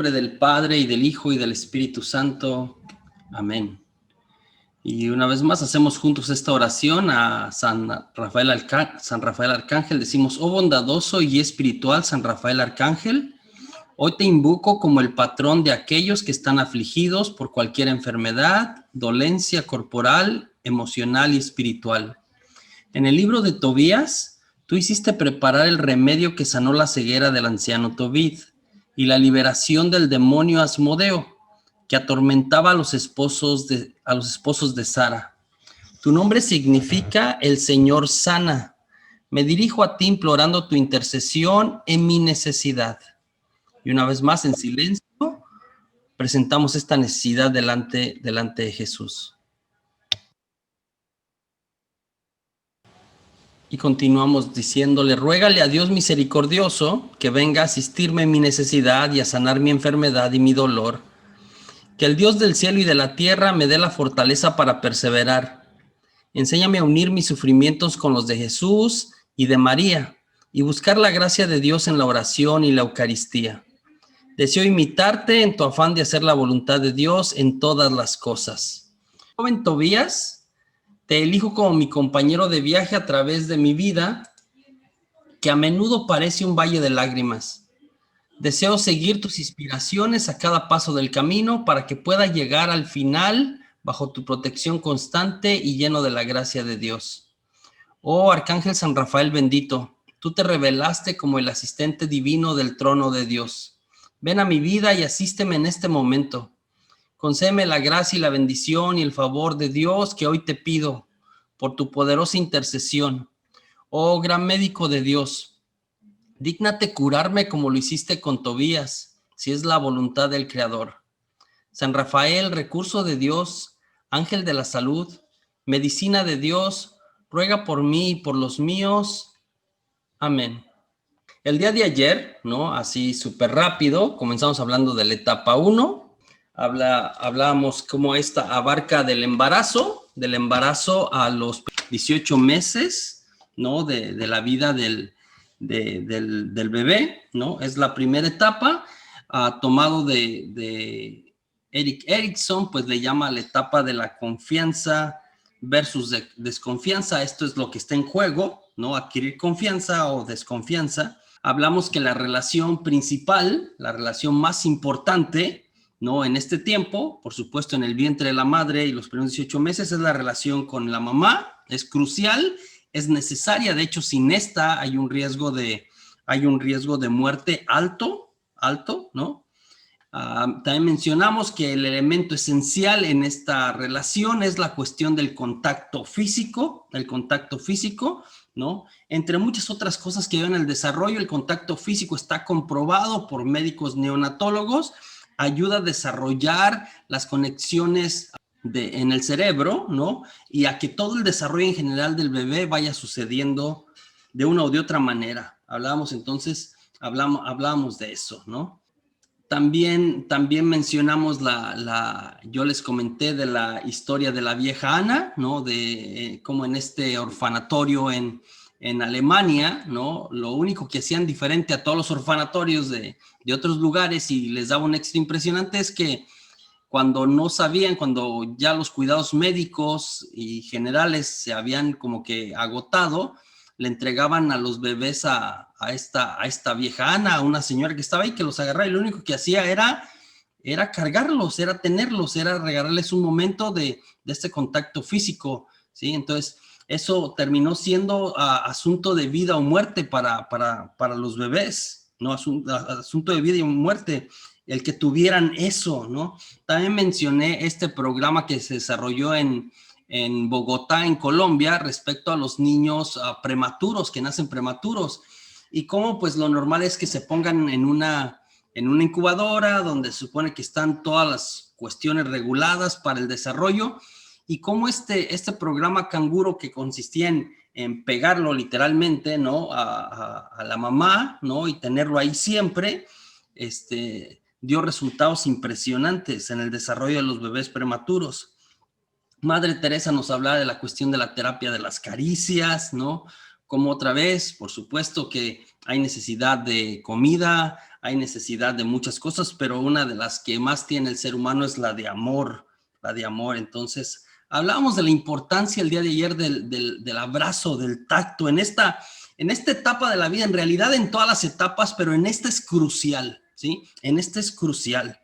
nombre del Padre, y del Hijo, y del Espíritu Santo. Amén. Y una vez más hacemos juntos esta oración a San Rafael Arcángel. Decimos: oh bondadoso y espiritual San Rafael Arcángel, hoy te invoco como el patrón de aquellos que están afligidos por cualquier enfermedad, dolencia corporal, emocional y espiritual. En el libro de Tobías, tú hiciste preparar el remedio que sanó la ceguera del anciano Tobit y la liberación del demonio Asmodeo, que atormentaba a los esposos de Sara. Tu nombre significa el Señor sana. Me dirijo a ti implorando tu intercesión en mi necesidad. Y una vez más, en silencio, presentamos esta necesidad delante de Jesús. Y continuamos diciéndole: ruégale a Dios misericordioso que venga a asistirme en mi necesidad y a sanar mi enfermedad y mi dolor. Que el Dios del cielo y de la tierra me dé la fortaleza para perseverar. Enséñame a unir mis sufrimientos con los de Jesús y de María y buscar la gracia de Dios en la oración y la Eucaristía. Deseo imitarte en tu afán de hacer la voluntad de Dios en todas las cosas. Joven Tobías, te elijo como mi compañero de viaje a través de mi vida, que a menudo parece un valle de lágrimas. Deseo seguir tus inspiraciones a cada paso del camino para que pueda llegar al final bajo tu protección constante y lleno de la gracia de Dios. Oh Arcángel San Rafael bendito, tú te revelaste como el asistente divino del trono de Dios. Ven a mi vida y asísteme en este momento. Concédeme la gracia y la bendición y el favor de Dios que hoy te pido por tu poderosa intercesión. Oh gran médico de Dios, dígnate curarme como lo hiciste con Tobías, si es la voluntad del Creador. San Rafael, recurso de Dios, ángel de la salud, medicina de Dios, ruega por mí y por los míos. Amén. El día de ayer, ¿no? Así súper rápido, comenzamos hablando de la etapa 1. Hablábamos cómo esta abarca del embarazo a los 18 meses, ¿no? De la vida del bebé, ¿no? Es la primera etapa, tomado de Erik Erikson, pues le llama la etapa de la confianza versus desconfianza. Esto es lo que está en juego, ¿no? Adquirir confianza o desconfianza. Hablamos que la relación principal, la relación más importante, ¿no? En este tiempo, por supuesto, en el vientre de la madre y los primeros 18 meses, es la relación con la mamá. Es crucial, es necesaria. De hecho, sin esta hay un riesgo de muerte alto, ¿no? También mencionamos que el elemento esencial en esta relación es la cuestión del contacto físico, ¿no? Entre muchas otras cosas que ayudan al desarrollo, el contacto físico está comprobado por médicos neonatólogos, ayuda a desarrollar las conexiones en el cerebro, ¿no? Y a que todo el desarrollo en general del bebé vaya sucediendo de una o de otra manera. Hablábamos de eso, ¿no? También mencionamos yo les comenté de la historia de la vieja Ana, ¿no? De cómo en este orfanatorio en Alemania, ¿no? Lo único que hacían diferente a todos los orfanatorios de otros lugares y les daba un éxito impresionante es que cuando ya los cuidados médicos y generales se habían como que agotado, le entregaban a los bebés a esta vieja Ana, a una señora que estaba ahí, que los agarraba y lo único que hacía era cargarlos, era tenerlos, era regalarles un momento de este contacto físico, ¿sí? Entonces, eso terminó siendo asunto de vida o muerte para los bebés, ¿no? Asunto de vida y muerte, el que tuvieran eso, ¿no? También mencioné este programa que se desarrolló en Bogotá, en Colombia, respecto a los niños prematuros, que nacen prematuros, y cómo pues lo normal es que se pongan en una incubadora donde se supone que están todas las cuestiones reguladas para el desarrollo, y cómo este programa canguro que consistía en pegarlo literalmente, ¿no? a la mamá, ¿no? Y tenerlo ahí siempre, dio resultados impresionantes en el desarrollo de los bebés prematuros. Madre Teresa nos hablaba de la cuestión de la terapia de las caricias, ¿no? Como otra vez, por supuesto que hay necesidad de comida, hay necesidad de muchas cosas, pero una de las que más tiene el ser humano es la de amor, la de amor. Entonces, hablábamos de la importancia el día de ayer del abrazo, del tacto, en esta etapa de la vida, en realidad en todas las etapas, pero en esta es crucial, ¿sí? En esta es crucial.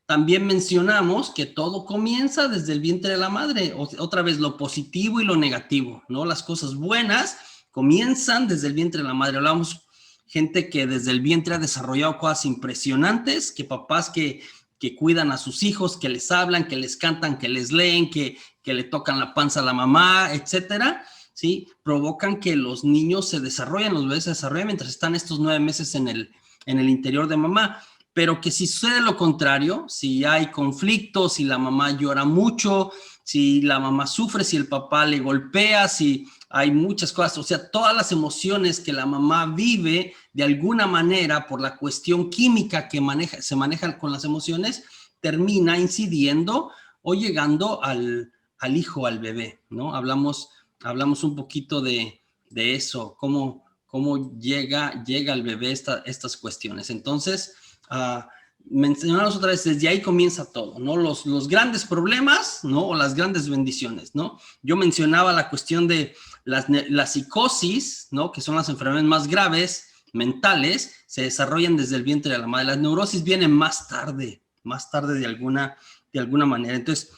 También mencionamos que todo comienza desde el vientre de la madre, otra vez lo positivo y lo negativo, ¿no? Las cosas buenas comienzan desde el vientre de la madre. Hablamos gente que desde el vientre ha desarrollado cosas impresionantes, que papás que cuidan a sus hijos, que les hablan, que les cantan, que les leen, que le tocan la panza a la mamá, etcétera, ¿sí? Provocan que los niños se desarrollen, los bebés se desarrollen mientras están estos 9 meses en el interior de mamá. Pero que si sucede lo contrario, si hay conflictos, si la mamá llora mucho, si la mamá sufre, si el papá le golpea, si hay muchas cosas, o sea, todas las emociones que la mamá vive de alguna manera por la cuestión química que se maneja con las emociones, termina incidiendo o llegando al hijo, al bebé, ¿no? Hablamos un poquito de eso, cómo llega al bebé estas cuestiones. Entonces, mencionamos otra vez, desde ahí comienza todo, ¿no? Los grandes problemas, ¿no? O las grandes bendiciones, ¿no? Yo mencionaba la cuestión de la psicosis, ¿no? Que son las enfermedades más graves, mentales, se desarrollan desde el vientre de la madre. Las neurosis vienen más tarde de alguna manera. Entonces,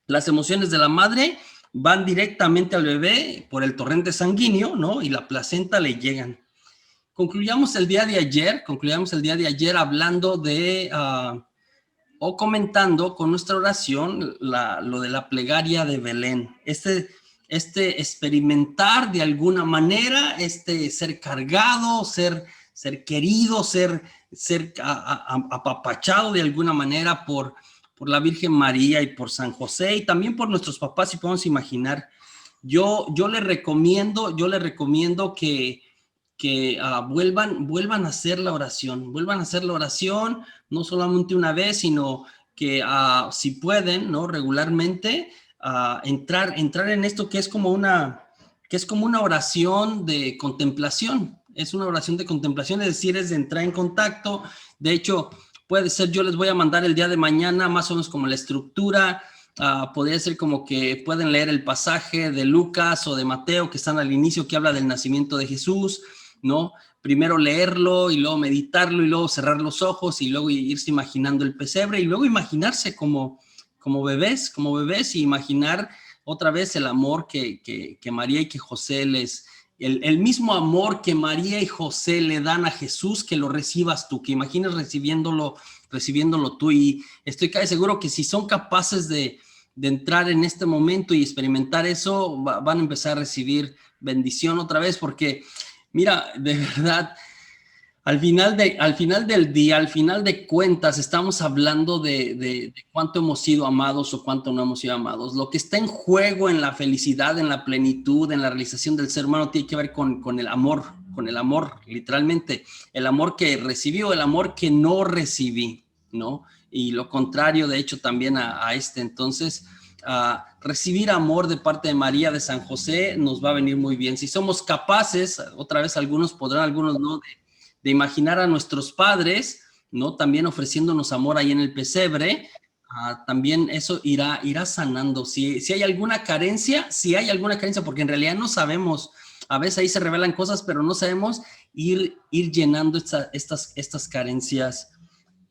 las emociones de la madre van directamente al bebé por el torrente sanguíneo, ¿no? Y la placenta le llegan. Concluyamos el día de ayer hablando de, o comentando con nuestra oración lo de la plegaria de Belén. Este experimentar de alguna manera, ser cargado, ser querido, ser apapachado de alguna manera por la Virgen María y por San José y también por nuestros papás, si podemos imaginar. Yo le recomiendo que vuelvan a hacer la oración, no solamente una vez, sino que si pueden, ¿no? Regularmente, entrar en esto que es como una oración de contemplación, es decir, es de entrar en contacto. De hecho, puede ser, yo les voy a mandar el día de mañana más o menos como la estructura. Podría ser como que pueden leer el pasaje de Lucas o de Mateo que están al inicio, que habla del nacimiento de Jesús, ¿no? Primero leerlo y luego meditarlo y luego cerrar los ojos y luego irse imaginando el pesebre y luego imaginarse como bebés y imaginar otra vez el amor que María y que José el mismo amor que María y José le dan a Jesús, que lo recibas tú, que imagines recibiéndolo tú. Y estoy casi seguro que si son capaces de entrar en este momento y experimentar eso, van a empezar a recibir bendición otra vez, porque mira, de verdad, al final del día, al final de cuentas, estamos hablando de cuánto hemos sido amados o cuánto no hemos sido amados. Lo que está en juego en la felicidad, en la plenitud, en la realización del ser humano tiene que ver con el amor, literalmente. El amor que recibí o el amor que no recibí, ¿no? Y lo contrario, de hecho, también a este. Entonces, recibir amor de parte de María, de San José, nos va a venir muy bien. Si somos capaces, otra vez algunos podrán, algunos no, de imaginar a nuestros padres, ¿no? También ofreciéndonos amor ahí en el pesebre, también eso irá sanando. Si hay alguna carencia, porque en realidad no sabemos, a veces ahí se revelan cosas, pero no sabemos ir llenando estas carencias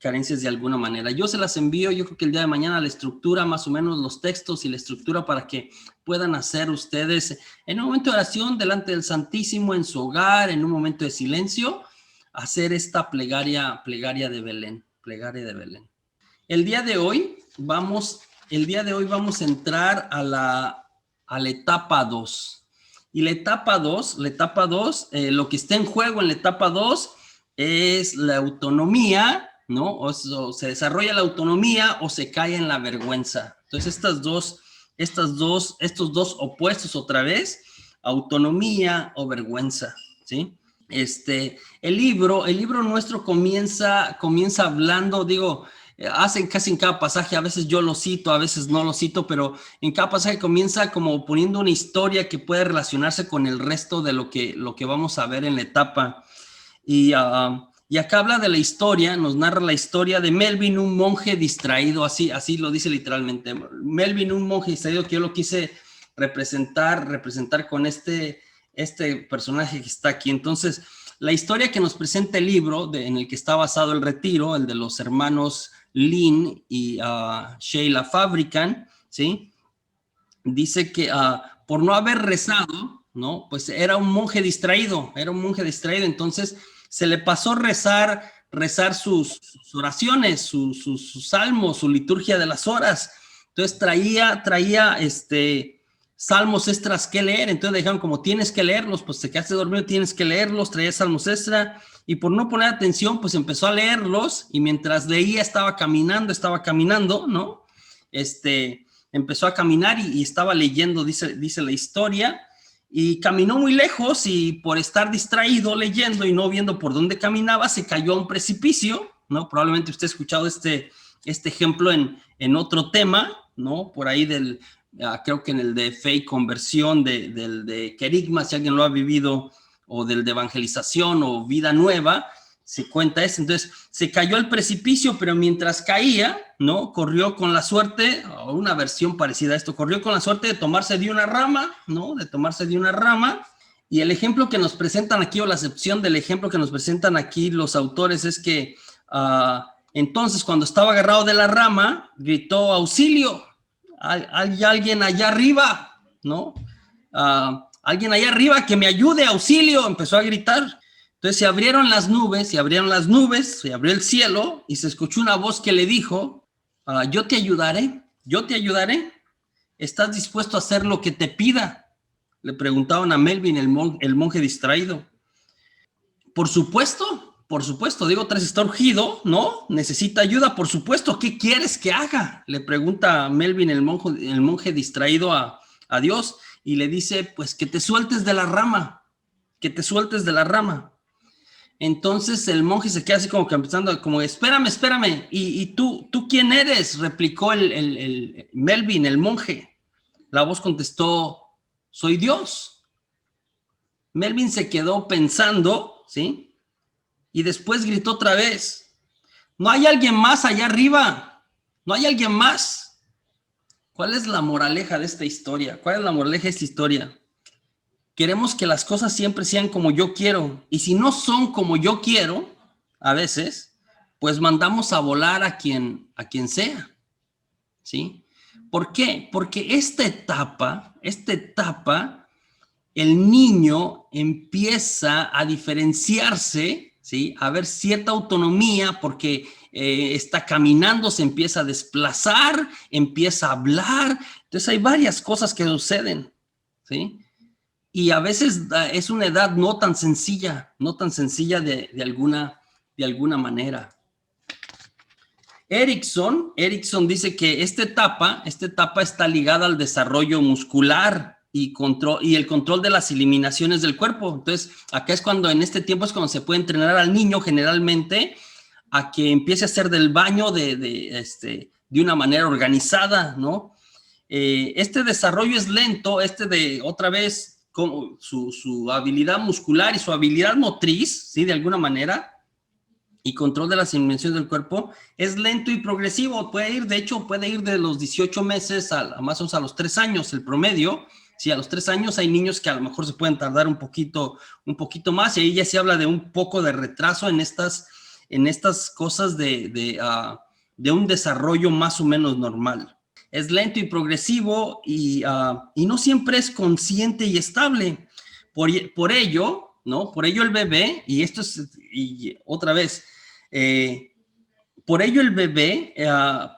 de alguna manera. Yo se las envío, yo creo que el día de mañana la estructura, más o menos los textos y la estructura para que puedan hacer ustedes en un momento de oración delante del Santísimo, en su hogar, en un momento de silencio, hacer esta plegaria de Belén, El día de hoy vamos a entrar a la etapa 2. Y la etapa 2, lo que está en juego en la etapa 2 es la autonomía, ¿no? O se desarrolla la autonomía o se cae en la vergüenza. Entonces, estos dos opuestos otra vez, autonomía o vergüenza, ¿sí? El libro nuestro comienza hablando, hacen casi en cada pasaje, a veces yo lo cito, a veces no lo cito, pero en cada pasaje comienza como poniendo una historia que puede relacionarse con el resto de lo que vamos a ver en la etapa. Y Y acá habla de la historia, nos narra la historia de Melvin, un monje distraído, así lo dice literalmente. Melvin, un monje distraído, que yo lo quise representar con este personaje que está aquí. Entonces, la historia que nos presenta el libro en el que está basado el retiro, el de los hermanos Lynn y Sheila Fabricant, ¿sí? Dice que por no haber rezado, ¿no? Pues era un monje distraído, entonces se le pasó rezar sus oraciones, sus salmos, su liturgia de las horas. Entonces traía salmos extras que leer, entonces le dijeron como tienes que leerlos, pues te quedaste dormido, tienes que leerlos, traía salmos extra, y por no poner atención, pues empezó a leerlos, y mientras leía estaba caminando, ¿no? Empezó a caminar y estaba leyendo, dice la historia, y caminó muy lejos, y por estar distraído leyendo y no viendo por dónde caminaba, se cayó a un precipicio, ¿no? Probablemente usted ha escuchado este ejemplo en otro tema, ¿no? Por ahí creo que en el de fe y conversión, del de querigma, si alguien lo ha vivido, o del de evangelización o vida nueva, se cuenta eso. Entonces se cayó al precipicio, pero mientras caía, ¿no? Corrió con la suerte, o una versión parecida a esto, corrió con la suerte de tomarse de una rama, ¿no? Y el ejemplo que nos presentan aquí, o la acepción del ejemplo que nos presentan aquí los autores, es que entonces cuando estaba agarrado de la rama, gritó auxilio, hay alguien allá arriba, ¿no? Alguien allá arriba que me ayude, auxilio, empezó a gritar. Entonces se abrieron las nubes, se abrió el cielo, y se escuchó una voz que le dijo, yo te ayudaré, ¿estás dispuesto a hacer lo que te pida? Le preguntaban a Melvin, el monje distraído. Por supuesto, digo, tras está urgido, ¿no? Necesita ayuda, por supuesto. ¿Qué quieres que haga? Le pregunta Melvin, el monje distraído a Dios, y le dice, pues que te sueltes de la rama. Entonces el monje se queda así como que empezando, como, espérame. ¿Y tú quién eres? Replicó el Melvin, el monje. La voz contestó, soy Dios. Melvin se quedó pensando, ¿sí? Y después gritó otra vez, ¿no hay alguien más allá arriba? ¿No hay alguien más? ¿Cuál es la moraleja de esta historia? Queremos que las cosas siempre sean como yo quiero, y si no son como yo quiero, a veces, pues mandamos a volar a quien sea, ¿sí? ¿Por qué? Porque esta etapa, el niño empieza a diferenciarse, ¿sí? A ver cierta autonomía, porque está caminando, se empieza a desplazar, empieza a hablar. Entonces hay varias cosas que suceden, ¿sí? Y a veces es una edad no tan sencilla de alguna manera. Erickson dice que esta etapa está ligada al desarrollo muscular y el control de las eliminaciones del cuerpo. Entonces, acá es cuando, en este tiempo es cuando se puede entrenar al niño generalmente a que empiece a hacer del baño de una manera organizada, ¿no? Este desarrollo es lento, otra vez, como su habilidad muscular y su habilidad motriz, ¿sí? De alguna manera, y control de las dimensiones del cuerpo, es lento y progresivo. Puede ir de los 18 meses más o menos a los 3 años, el promedio. Sí, a los 3 años hay niños que a lo mejor se pueden tardar un poquito más, y ahí ya se habla de un poco de retraso en estas cosas de un desarrollo más o menos normal. Es lento y progresivo, y no siempre es consciente y estable. Por ello, ¿no? Por ello el bebé, por ello el bebé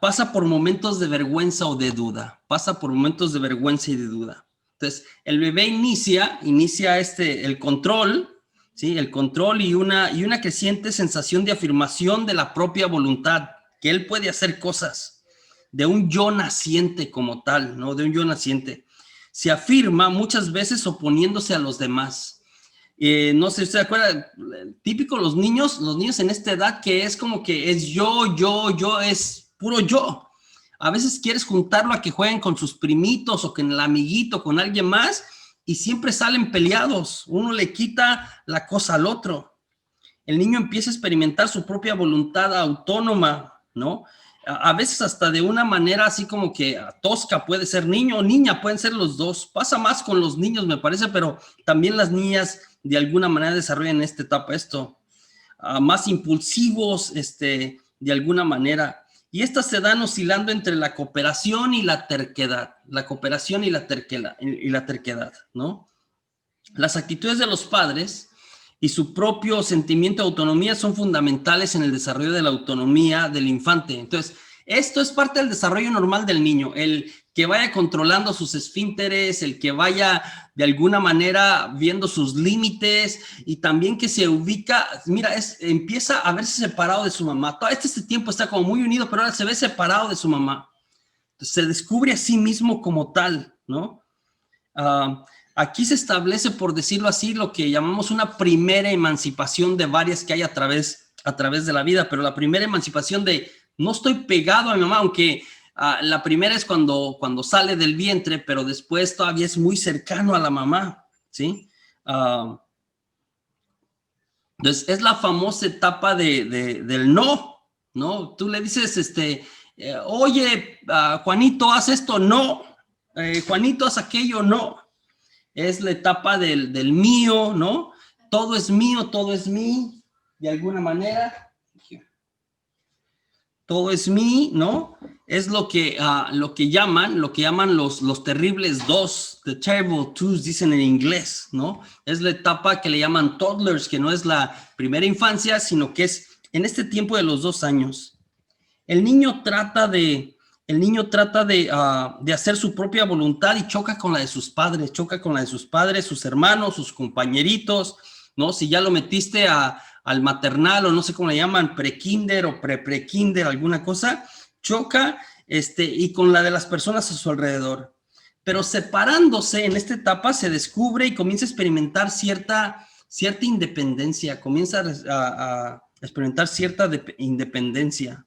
pasa por momentos de vergüenza o de duda. Entonces, el bebé inicia el control, ¿sí? El control y una creciente sensación de afirmación de la propia voluntad, que él puede hacer cosas, de un yo naciente como tal, ¿no? De un yo naciente. Se afirma muchas veces oponiéndose a los demás. No sé si usted se acuerda, típico los niños en esta edad, que es como que es yo, es puro yo. A veces quieres juntarlo a que jueguen con sus primitos o con el amiguito, con alguien más, y siempre salen peleados. Uno le quita la cosa al otro. el niño empieza a experimentar su propia voluntad autónoma, ¿no? A veces hasta de una manera así como que tosca, puede ser niño o niña, pueden ser los dos. Pasa más con los niños, me parece, pero también las niñas de alguna manera desarrollan en esta etapa esto. Más impulsivos, de alguna manera. Y estas se dan oscilando entre la cooperación y la terquedad. La cooperación y la terquedad, ¿no? Las actitudes de los padres y su propio sentimiento de autonomía son fundamentales en el desarrollo de la autonomía del infante. Entonces, esto es parte del desarrollo normal del niño, el que vaya controlando sus esfínteres, el que vaya de alguna manera viendo sus límites y también que se ubica, mira, empieza a verse separado de su mamá. Todo este tiempo está como muy unido, pero ahora se ve separado de su mamá. Entonces, se descubre a sí mismo como tal, ¿no? Aquí se establece, por decirlo así, lo que llamamos una primera emancipación de varias que hay a través de la vida, pero la primera emancipación de no estoy pegado a mi mamá, aunque la primera es cuando sale del vientre, pero después todavía es muy cercano a la mamá, ¿sí? Entonces, es la famosa etapa del no, ¿no? Tú le dices, oye, Juanito, haz esto, no. Juanito, haz aquello, no. Es la etapa del mío, ¿no? Todo es mío, todo es mí, de alguna manera. Todo es mí, ¿no? Es lo que llaman los terribles dos, the terrible twos, dicen en inglés, ¿no? Es la etapa que le llaman toddlers, que no es la primera infancia, sino que es en este tiempo de los 2 años. El niño trata de hacer su propia voluntad y choca con la de sus padres, sus hermanos, sus compañeritos, ¿no? Si ya lo metiste al maternal o no sé cómo le llaman, pre-kinder o pre-kinder, alguna cosa, choca y con la de las personas a su alrededor. Pero separándose en esta etapa se descubre y comienza a experimentar cierta independencia, comienza a experimentar cierta independencia.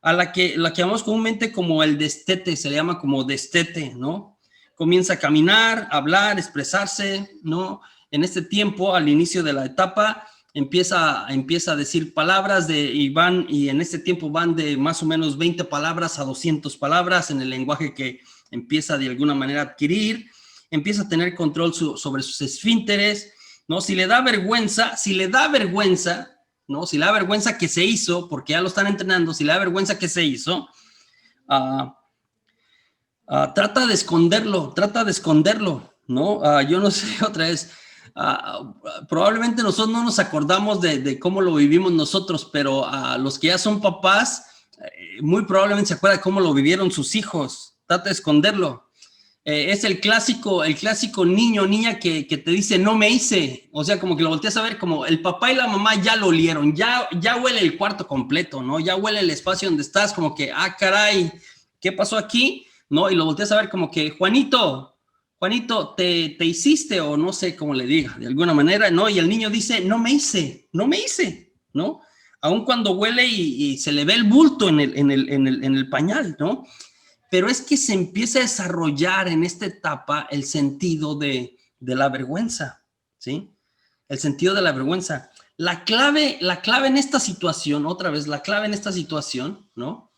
A la que llamamos comúnmente como el destete, se le llama como destete, ¿no? Comienza a caminar, hablar, expresarse, ¿no? En este tiempo, al inicio de la etapa, empieza a decir palabras y en este tiempo van de más o menos 20 palabras a 200 palabras en el lenguaje que empieza de alguna manera a adquirir, empieza a tener control sobre sus esfínteres, ¿no? Si le da vergüenza, ¿no? Si le da vergüenza que se hizo, porque ya lo están entrenando, si le da vergüenza que se hizo, trata de esconderlo, ¿no? Yo no sé, otra vez, probablemente nosotros no nos acordamos de cómo lo vivimos nosotros, pero los que ya son papás, muy probablemente se acuerdan cómo lo vivieron sus hijos. Trata de esconderlo. Es el clásico niño o niña que te dice, no me hice. O sea, como que lo volteas a ver, como el papá y la mamá ya lo olieron, ya huele el cuarto completo, ¿no? Ya huele el espacio donde estás, como que, caray, ¿qué pasó aquí? ¿No? Y lo volteas a ver como que, Juanito, te hiciste, o no sé cómo le diga, de alguna manera, ¿no? Y el niño dice, no me hice, ¿no? Aun cuando huele y se le ve el bulto en el pañal, ¿no? Pero es que se empieza a desarrollar en esta etapa el sentido de la vergüenza, ¿sí? El sentido de la vergüenza. La clave en esta situación, otra vez, ¿no?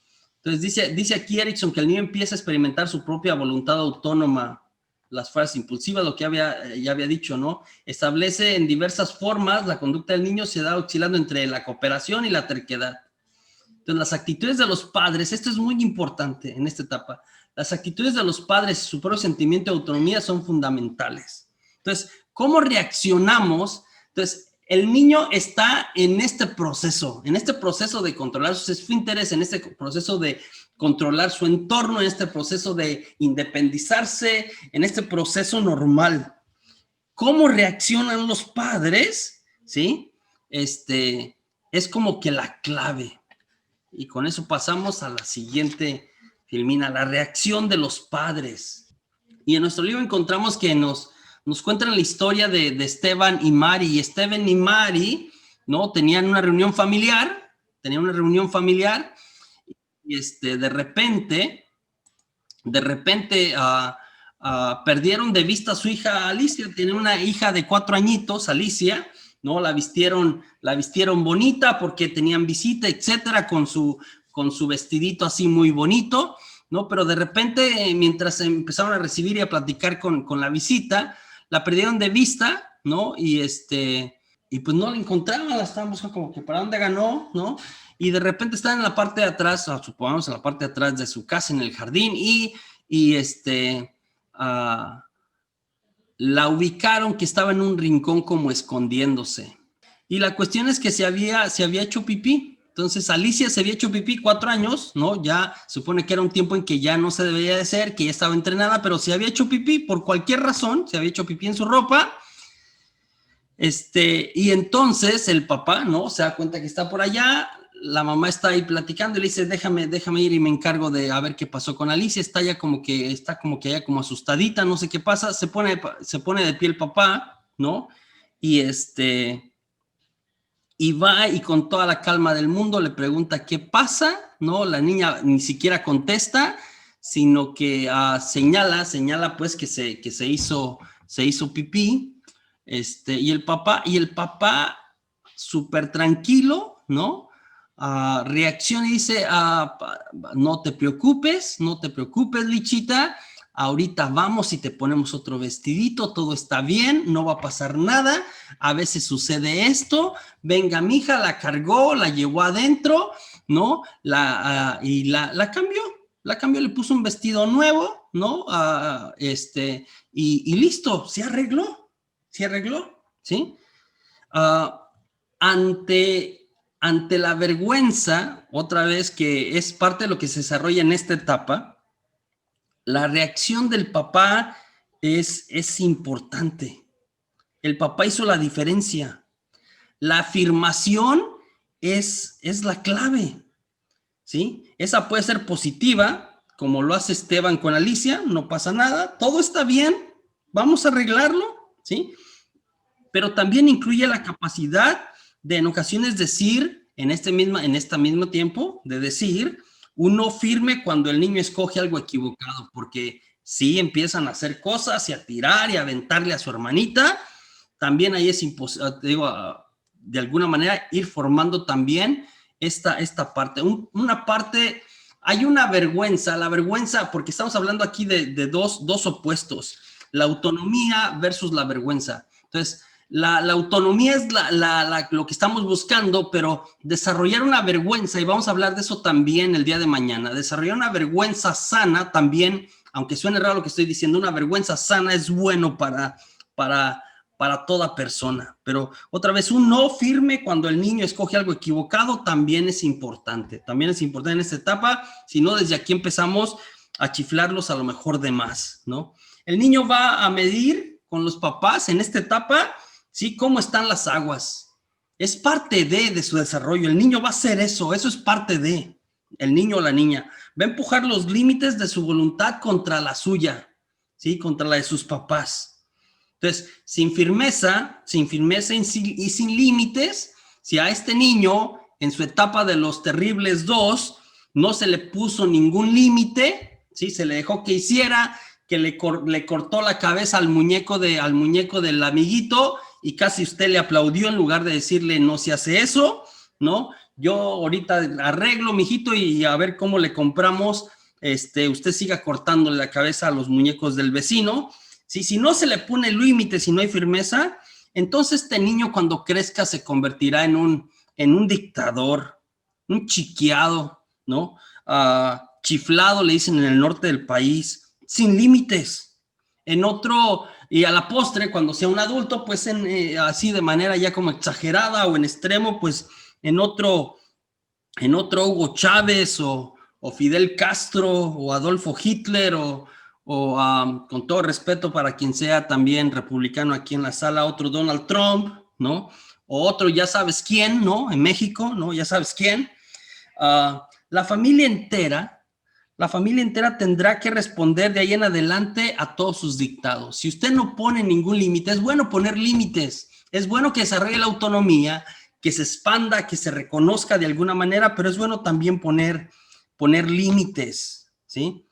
Entonces dice aquí Erikson que el niño empieza a experimentar su propia voluntad autónoma, las fases impulsivas, lo que ya había dicho, ¿no? Establece en diversas formas, la conducta del niño se da oscilando entre la cooperación y la terquedad. Entonces, las actitudes de los padres, esto es muy importante en esta etapa, las actitudes de los padres y su propio sentimiento de autonomía son fundamentales. Entonces, ¿cómo reaccionamos? Entonces, el niño está en este proceso de controlar sus esfínteres, en este proceso de controlar su entorno, en este proceso de independizarse, en este proceso normal. ¿Cómo reaccionan los padres? ¿Sí? Es como que la clave. Y con eso pasamos a la siguiente filmina, la reacción de los padres. Y en nuestro libro encontramos que nos cuentan la historia de Esteban y Mari. Y Esteban y Mari, ¿no? Tenían una reunión familiar. Y de repente, perdieron de vista a su hija Alicia. Tiene una hija de 4 añitos, Alicia, ¿no? La vistieron bonita porque tenían visita, etcétera, con su vestidito así muy bonito, ¿no? Pero de repente, mientras empezaron a recibir y a platicar con la visita, la perdieron de vista, ¿no? Y pues no la encontraban, la estaban buscando como que para dónde ganó, ¿no? Y de repente están en la parte de atrás, supongamos en la parte de atrás de su casa, en el jardín, y la ubicaron que estaba en un rincón como escondiéndose. Y la cuestión es que se había hecho pipí. Entonces Alicia se había hecho pipí 4 años, ¿no? Ya supone que era un tiempo en que ya no se debería de hacer, que ya estaba entrenada, pero se había hecho pipí por cualquier razón, se había hecho pipí en su ropa. Y entonces el papá, ¿no? Se da cuenta que está por allá, la mamá está ahí platicando y le dice, déjame ir y me encargo de a ver qué pasó con Alicia. Está como que ya como asustadita, no sé qué pasa, se pone de pie el papá, ¿no? Y y va y con toda la calma del mundo le pregunta qué pasa, ¿no? La niña ni siquiera contesta, sino que señala pues que se hizo pipí. Y el papá súper tranquilo, ¿no? Reacciona y dice, no te preocupes, Lichita, ahorita vamos y te ponemos otro vestidito, todo está bien, no va a pasar nada, a veces sucede esto, venga mija, la cargó, la llevó adentro, ¿no? Y la cambió, le puso un vestido nuevo, ¿no? Y listo, se arregló, ¿sí? Ante la vergüenza, otra vez que es parte de lo que se desarrolla en esta etapa, la reacción del papá es importante. El papá hizo la diferencia. La afirmación es la clave, ¿sí? Esa puede ser positiva, como lo hace Esteban con Alicia, no pasa nada, todo está bien, vamos a arreglarlo, ¿sí? Pero también incluye la capacidad de en ocasiones decir, en este mismo tiempo, de decir un no firme cuando el niño escoge algo equivocado, porque sí empiezan a hacer cosas y a tirar y a aventarle a su hermanita, también ahí es imposible, digo, de alguna manera ir formando también esta parte. Una parte, hay una vergüenza, la vergüenza, porque estamos hablando aquí de dos opuestos, la autonomía versus la vergüenza. Entonces, la autonomía es lo que estamos buscando, pero desarrollar una vergüenza, y vamos a hablar de eso también el día de mañana, desarrollar una vergüenza sana también, aunque suene raro lo que estoy diciendo, una vergüenza sana es bueno para toda persona. Pero otra vez, un no firme cuando el niño escoge algo equivocado también es importante. También es importante en esta etapa, si no desde aquí empezamos a chiflarlos a lo mejor de más, ¿no? El niño va a medir con los papás en esta etapa, ¿sí? Cómo están las aguas. Es parte de su desarrollo. El niño va a hacer eso es parte de. El niño o la niña va a empujar los límites de su voluntad contra la suya, ¿sí? Contra la de sus papás. Entonces, sin firmeza y sin límites, si a este niño en su etapa de los terribles 2 no se le puso ningún límite, ¿sí? Se le dejó que hiciera, que le cortó la cabeza al muñeco del amiguito y casi usted le aplaudió en lugar de decirle no se hace eso, ¿no? Yo ahorita arreglo, mijito, y a ver cómo le compramos, usted siga cortándole la cabeza a los muñecos del vecino. ¿Sí? Si no se le pone límite, si no hay firmeza, entonces este niño cuando crezca se convertirá en un dictador, un chiqueado, ¿no? Chiflado, le dicen en el norte del país, sin límites. Y a la postre, cuando sea un adulto, pues así de manera ya como exagerada o en extremo, pues en otro Hugo Chávez o Fidel Castro o Adolfo Hitler con todo respeto para quien sea también republicano aquí en la sala, otro Donald Trump, ¿no? O otro ya sabes quién, ¿no? En México, ¿no? Ya sabes quién. La familia entera tendrá que responder de ahí en adelante a todos sus dictados. Si usted no pone ningún límite, es bueno poner límites, es bueno que desarrolle la autonomía, que se expanda, que se reconozca de alguna manera, pero es bueno también poner límites, ¿sí?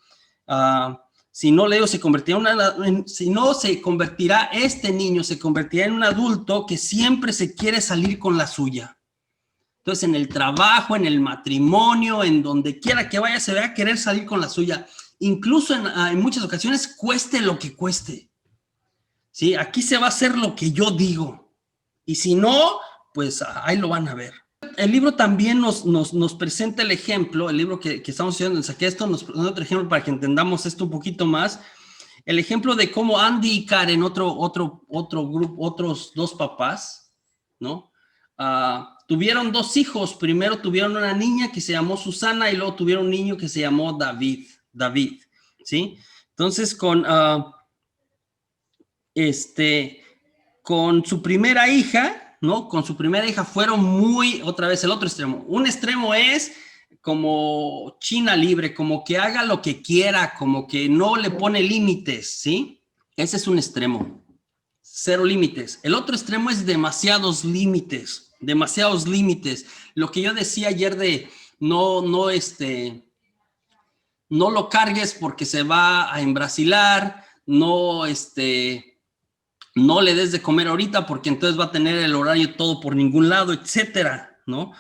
Si no leo, se convertirá si no, se convertirá, este niño se convertirá en un adulto que siempre se quiere salir con la suya. Entonces, en el trabajo, en el matrimonio, en donde quiera que vaya, se va a querer salir con la suya. Incluso en muchas ocasiones, cueste lo que cueste. ¿Sí? Aquí se va a hacer lo que yo digo. Y si no, pues ahí lo van a ver. El libro también nos presenta el ejemplo, el libro que estamos estudiando, saqué esto, nos presenta otro ejemplo para que entendamos esto un poquito más. El ejemplo de cómo Andy y Karen, otro grupo, otros dos papás, ¿no? Tuvieron dos hijos. Primero tuvieron una niña que se llamó Susana y luego tuvieron un niño que se llamó David, ¿sí? Entonces, con su primera hija, ¿no? Con su primera hija fueron otra vez el otro extremo. Un extremo es como China libre, como que haga lo que quiera, como que no le pone límites, ¿sí? Ese es un extremo. 0 límites. El otro extremo es demasiados límites. Lo que yo decía ayer de no lo cargues porque se va a embrasilar, no le des de comer ahorita porque entonces va a tener el horario todo por ningún lado, etcétera, ¿no?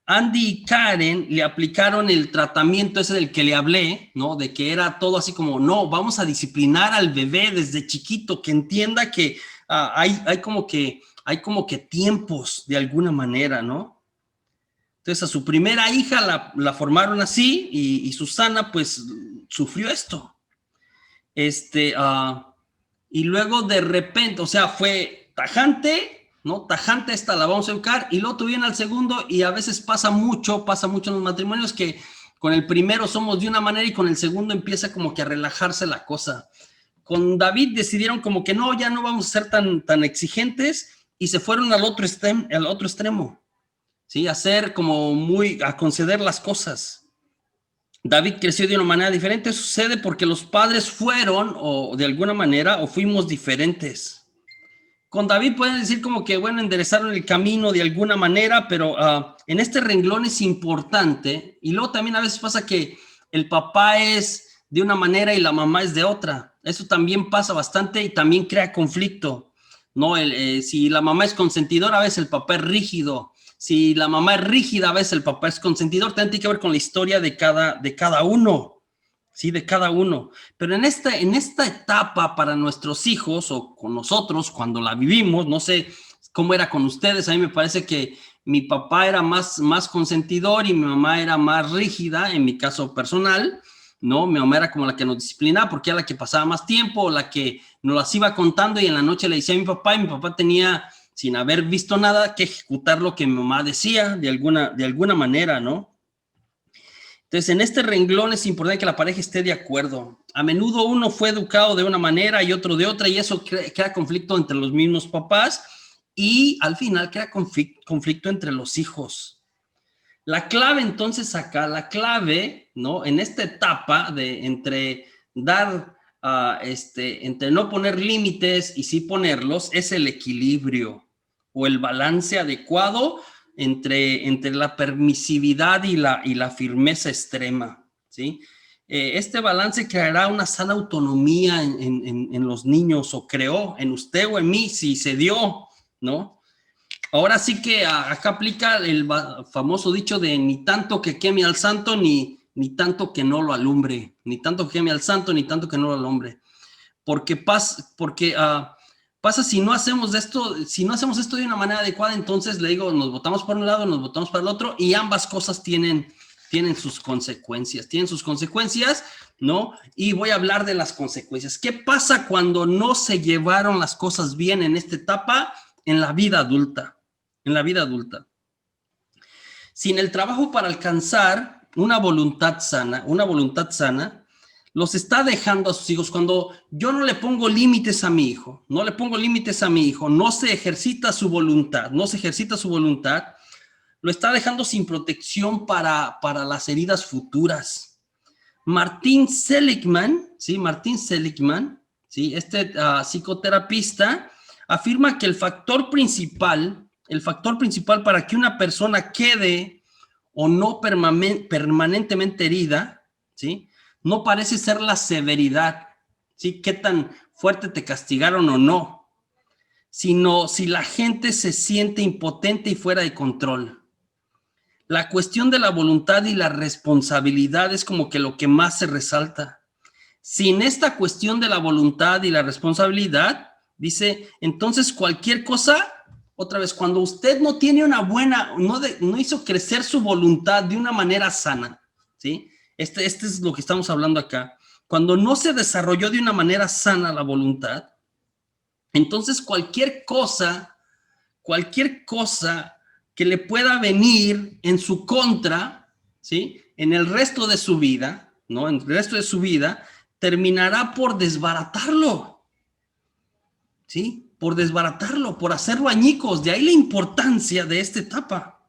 Andy y Karen le aplicaron el tratamiento ese del que le hablé, ¿no? De que era todo así como, no, vamos a disciplinar al bebé desde chiquito, que entienda que hay como que tiempos de alguna manera, ¿no? Entonces a su primera hija la formaron así y Susana pues sufrió esto. Y luego de repente, o sea, fue tajante, ¿no? Tajante, esta la vamos a educar, y luego viene al segundo, y a veces pasa mucho en los matrimonios que con el primero somos de una manera y con el segundo empieza como que a relajarse la cosa. Con David decidieron como que no, ya no vamos a ser tan exigentes, y se fueron al otro extremo, ¿sí? A conceder las cosas. David creció de una manera diferente. Sucede porque los padres fueron, o de alguna manera, o fuimos diferentes. Con David pueden decir como que, bueno, enderezaron el camino de alguna manera, pero en este renglón es importante. Y luego también a veces pasa que el papá es de una manera y la mamá es de otra. Eso también pasa bastante y también crea conflicto, ¿no? Si la mamá es consentidora, a veces el papá es rígido. Si la mamá es rígida, a veces el papá es consentidor. También tiene que ver con la historia de cada uno, ¿sí? De cada uno. Pero en esta etapa para nuestros hijos o con nosotros, cuando la vivimos, no sé cómo era con ustedes, a mí me parece que mi papá era más consentidor y mi mamá era más rígida, en mi caso personal, ¿no? Mi mamá era como la que nos disciplinaba porque era la que pasaba más tiempo, la que nos las iba contando, y en la noche le decía a mi papá, y mi papá tenía, sin haber visto nada, que ejecutar lo que mi mamá decía de alguna manera, ¿no? Entonces, en este renglón es importante que la pareja esté de acuerdo. A menudo uno fue educado de una manera y otro de otra, y eso crea conflicto entre los mismos papás, y al final crea conflicto entre los hijos. La clave, entonces, acá, ¿no? En esta etapa entre no poner límites y sí ponerlos, es el equilibrio o el balance adecuado entre la permisividad y la firmeza extrema, ¿sí? Este balance creará una sana autonomía en los niños, o creó en usted o en mí, si se dio, ¿no? Ahora sí que acá aplica el famoso dicho de ni tanto que queme al santo, ni tanto que no lo alumbre. Ni tanto que queme al santo, ni tanto que no lo alumbre. Porque pasa si no hacemos esto de una manera adecuada, entonces le digo, nos botamos por un lado, nos botamos para el otro, y ambas cosas tienen sus consecuencias. ¿No? Y voy a hablar de las consecuencias. ¿Qué pasa cuando no se llevaron las cosas bien en esta etapa en la vida adulta? Sin el trabajo para alcanzar una voluntad sana, los está dejando a sus hijos. Cuando yo no le pongo límites a mi hijo, no se ejercita su voluntad, lo está dejando sin protección para las heridas futuras. Martin Seligman, ¿sí? Este psicoterapista, afirma que el factor principal para que una persona quede o no permanentemente herida, ¿sí?, no parece ser la severidad, ¿sí? Qué tan fuerte te castigaron o no, sino si la gente se siente impotente y fuera de control. La cuestión de la voluntad y la responsabilidad es como que lo que más se resalta. Sin esta cuestión de la voluntad y la responsabilidad, dice, entonces cualquier cosa, otra vez, cuando usted no tiene una buena, no hizo crecer su voluntad de una manera sana, ¿sí? Este es lo que estamos hablando acá. Cuando no se desarrolló de una manera sana la voluntad, entonces cualquier cosa que le pueda venir en su contra, ¿sí? En el resto de su vida, ¿no? En el resto de su vida, terminará por desbaratarlo, ¿sí? Por desbaratarlo, por hacerlo añicos. De ahí la importancia de esta etapa.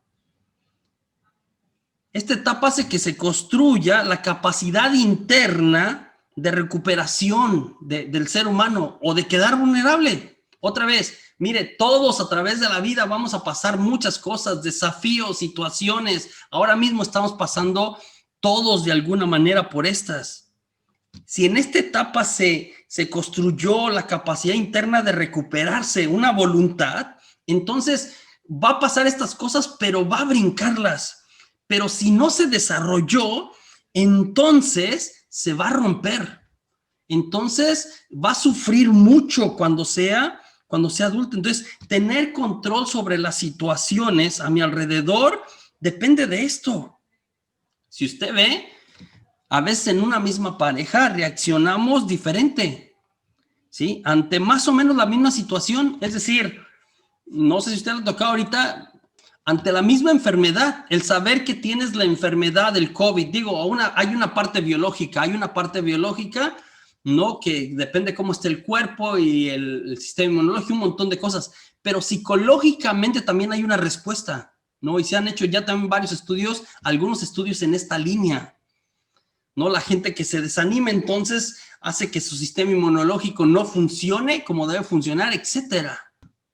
Esta etapa hace que se construya la capacidad interna de recuperación del ser humano o de quedar vulnerable. Otra vez, mire, todos a través de la vida vamos a pasar muchas cosas, desafíos, situaciones. Ahora mismo estamos pasando todos de alguna manera por estas. Si en esta etapa se construyó la capacidad interna de recuperarse, una voluntad, entonces va a pasar estas cosas, pero va a brincarlas. Pero si no se desarrolló, entonces se va a romper. Entonces va a sufrir mucho cuando sea adulto. Entonces, tener control sobre las situaciones a mi alrededor depende de esto. Si usted ve, a veces en una misma pareja reaccionamos diferente, ¿sí? Ante más o menos la misma situación. Es decir, no sé si usted le ha tocado ahorita, ante la misma enfermedad, el saber que tienes la enfermedad del COVID, digo, hay una parte biológica, ¿no? Que depende cómo esté el cuerpo y el sistema inmunológico, un montón de cosas, pero psicológicamente también hay una respuesta, ¿no? Y se han hecho ya también varios estudios, algunos estudios en esta línea, ¿no? La gente que se desanima entonces hace que su sistema inmunológico no funcione como debe funcionar, etcétera.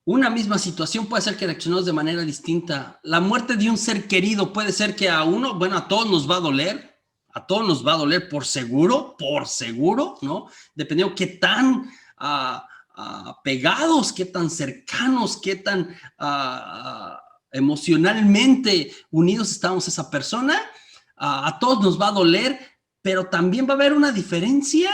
Una misma situación puede ser que reaccionemos de manera distinta. La muerte de un ser querido puede ser que a todos nos va a doler, por seguro, ¿no? Dependiendo qué tan pegados, qué tan cercanos, qué tan emocionalmente unidos estamos a esa persona, a todos nos va a doler, pero también va a haber una diferencia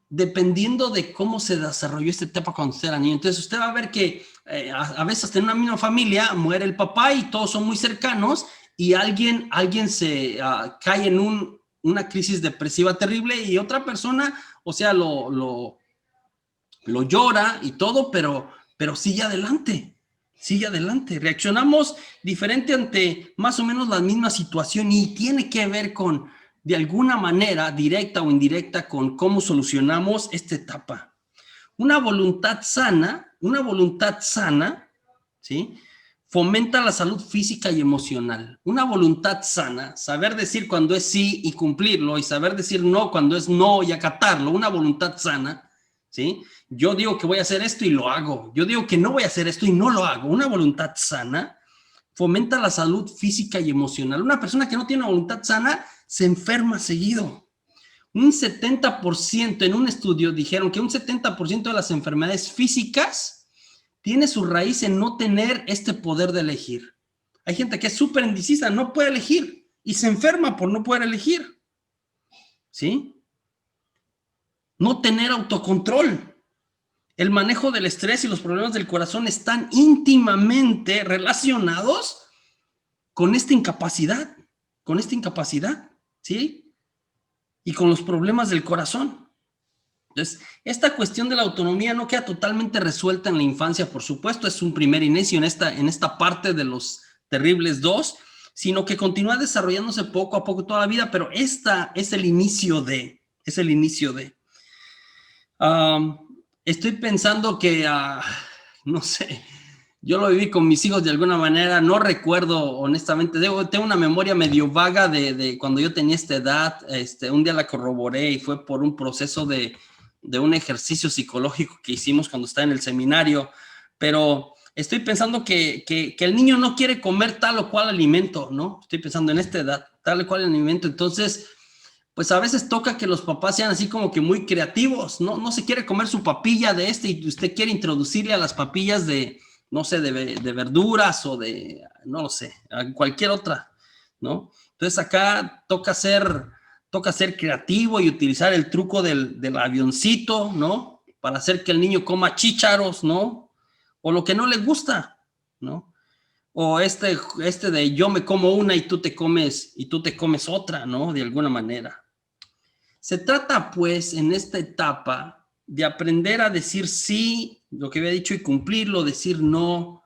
dependiendo de cómo se desarrolló esta etapa cuando usted era niño. Entonces usted va a ver que a veces en una misma familia muere el papá y todos son muy cercanos y alguien se cae en una crisis depresiva terrible y otra persona, o sea, lo llora y todo, pero sigue adelante. Reaccionamos diferente ante más o menos la misma situación y tiene que ver con, de alguna manera, directa o indirecta, con cómo solucionamos esta etapa. Una voluntad sana, ¿sí? Fomenta la salud física y emocional. Una voluntad sana, saber decir cuando es sí y cumplirlo, y saber decir no cuando es no y acatarlo. Una voluntad sana, ¿sí? Yo digo que voy a hacer esto y lo hago. Yo digo que no voy a hacer esto y no lo hago. Una voluntad sana fomenta la salud física y emocional. Una persona que no tiene una voluntad sana se enferma seguido. Un 70%, en un estudio dijeron que un 70% de las enfermedades físicas tiene su raíz en no tener este poder de elegir. Hay gente que es súper indecisa, no puede elegir y se enferma por no poder elegir, ¿sí? No tener autocontrol. El manejo del estrés y los problemas del corazón están íntimamente relacionados con esta incapacidad, ¿sí? Y con los problemas del corazón. Entonces, esta cuestión de la autonomía no queda totalmente resuelta en la infancia, por supuesto, es un primer inicio en esta parte de los terribles dos, sino que continúa desarrollándose poco a poco toda la vida, pero esta es el inicio de. Estoy pensando que, no sé, yo lo viví con mis hijos de alguna manera, no recuerdo honestamente, tengo una memoria medio vaga de cuando yo tenía esta edad, un día la corroboré y fue por un proceso de un ejercicio psicológico que hicimos cuando estaba en el seminario, pero estoy pensando que el niño no quiere comer tal o cual alimento, ¿no? Estoy pensando en esta edad, tal o cual alimento, entonces pues a veces toca que los papás sean así como que muy creativos, ¿no? No se quiere comer su papilla de y usted quiere introducirle a las papillas de, no sé, de verduras o de, no lo sé, cualquier otra, ¿no? Entonces acá toca ser creativo y utilizar el truco del avioncito, ¿no? Para hacer que el niño coma chícharos, ¿no? O lo que no le gusta, ¿no? O este de yo me como una y tú te comes otra, ¿no? De alguna manera. Se trata, pues, en esta etapa de aprender a decir sí, lo que había dicho, y cumplirlo, decir no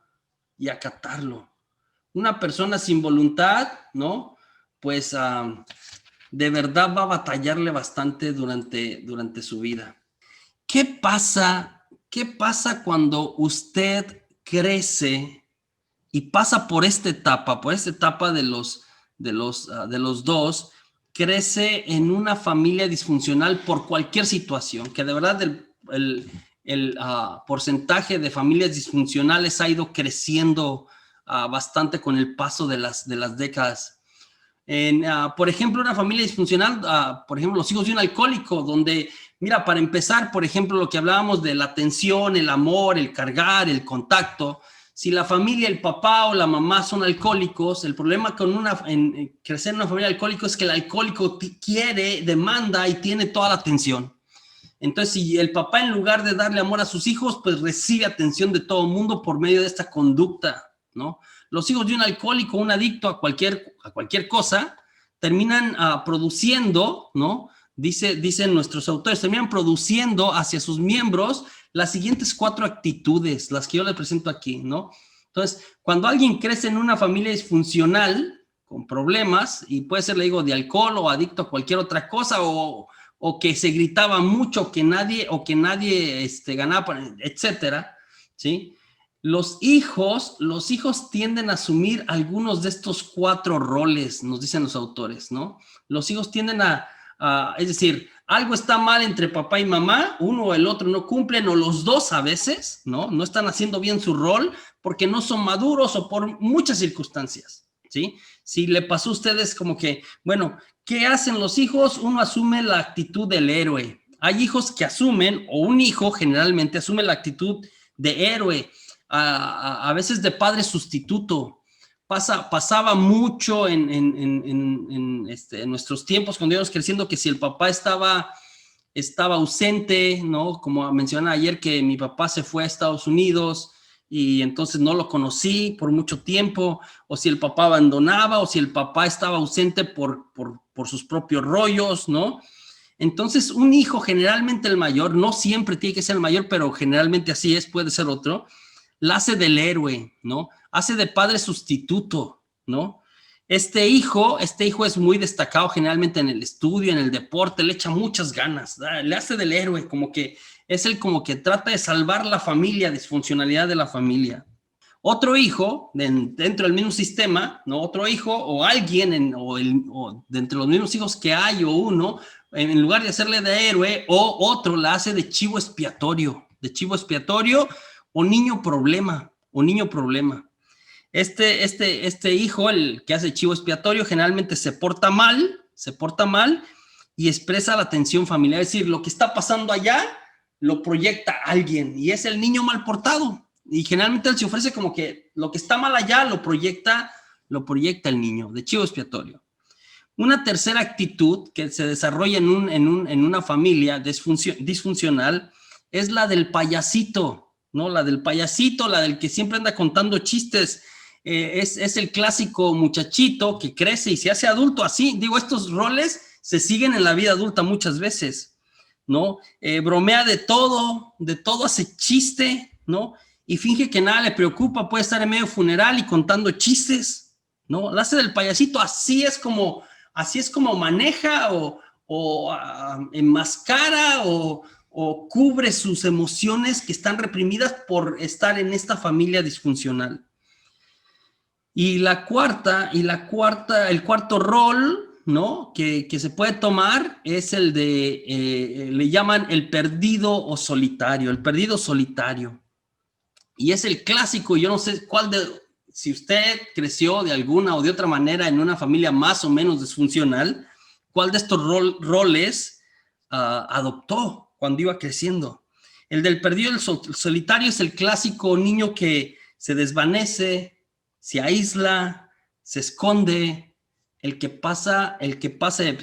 y acatarlo. Una persona sin voluntad, ¿no? Pues de verdad va a batallarle bastante durante su vida. ¿Qué pasa? ¿Qué pasa cuando usted crece y pasa por esta etapa de los dos, crece en una familia disfuncional por cualquier situación, que de verdad el porcentaje de familias disfuncionales ha ido creciendo bastante con el paso de las décadas? Por ejemplo, una familia disfuncional, por ejemplo, los hijos de un alcohólico, donde, mira, para empezar, por ejemplo, lo que hablábamos de la atención, el amor, el cargar, el contacto. Si la familia, el papá o la mamá son alcohólicos, el problema con crecer en una familia alcohólica es que el alcohólico quiere, demanda y tiene toda la atención. Entonces, si el papá, en lugar de darle amor a sus hijos, pues recibe atención de todo el mundo por medio de esta conducta, ¿no? Los hijos de un alcohólico, un adicto a cualquier cosa, terminan produciendo, ¿no? Dicen nuestros autores, terminan produciendo hacia sus miembros las siguientes 4 actitudes, las que yo les presento aquí, ¿no? Entonces, cuando alguien crece en una familia disfuncional, con problemas, y puede ser, le digo, de alcohol o adicto a cualquier otra cosa, o que se gritaba mucho, que nadie ganaba, etcétera, ¿sí? Los hijos tienden a asumir algunos de estos 4 roles, nos dicen los autores, ¿no? Los hijos tienden es decir, algo está mal entre papá y mamá, uno o el otro no cumplen, o los dos a veces, ¿no? No están haciendo bien su rol porque no son maduros o por muchas circunstancias, ¿sí? Si le pasó a ustedes como que, bueno, ¿qué hacen los hijos? Uno asume la actitud del héroe. Hay hijos que asumen, o un hijo generalmente asume la actitud de héroe, a veces de padre sustituto. Pasaba mucho en nuestros tiempos cuando íbamos creciendo, que si el papá estaba ausente, ¿no? Como mencioné ayer, que mi papá se fue a Estados Unidos y entonces no lo conocí por mucho tiempo, o si el papá abandonaba, o si el papá estaba ausente por sus propios rollos, ¿no? Entonces, un hijo, generalmente el mayor, no siempre tiene que ser el mayor, pero generalmente así es, puede ser otro, la hace del héroe, ¿no? Hace de padre sustituto, ¿no? Este hijo es muy destacado generalmente en el estudio, en el deporte, le echa muchas ganas, le hace del héroe, como que es el como que trata de salvar la familia, disfuncionalidad de la familia. Otro hijo, dentro del mismo sistema, ¿no? Otro hijo o alguien, o de entre los mismos hijos que hay, o uno, en lugar de hacerle de héroe, o otro la hace de chivo expiatorio, o niño problema, Este hijo, el que hace chivo expiatorio, generalmente se porta mal y expresa la tensión familiar. Es decir, lo que está pasando allá lo proyecta alguien y es el niño mal portado. Y generalmente él se ofrece como que lo que está mal allá lo proyecta el niño, de chivo expiatorio. Una tercera actitud que se desarrolla en una familia disfuncional es la del payasito, ¿no? La del payasito, la del que siempre anda contando chistes. Es el clásico muchachito que crece y se hace adulto así. Digo, estos roles se siguen en la vida adulta muchas veces, ¿no? Bromea de todo hace chiste, ¿no? Y finge que nada le preocupa, puede estar en medio funeral y contando chistes, ¿no? La hace del payasito, así es como maneja o enmascara o cubre sus emociones que están reprimidas por estar en esta familia disfuncional. Y el cuarto rol, ¿no? Que se puede tomar es el de, le llaman el perdido solitario. Y es el clásico, yo no sé si usted creció de alguna o de otra manera en una familia más o menos disfuncional, cuál de estos roles adoptó cuando iba creciendo. El del perdido, el solitario, es el clásico niño que se desvanece, se aísla, se esconde, el que pasa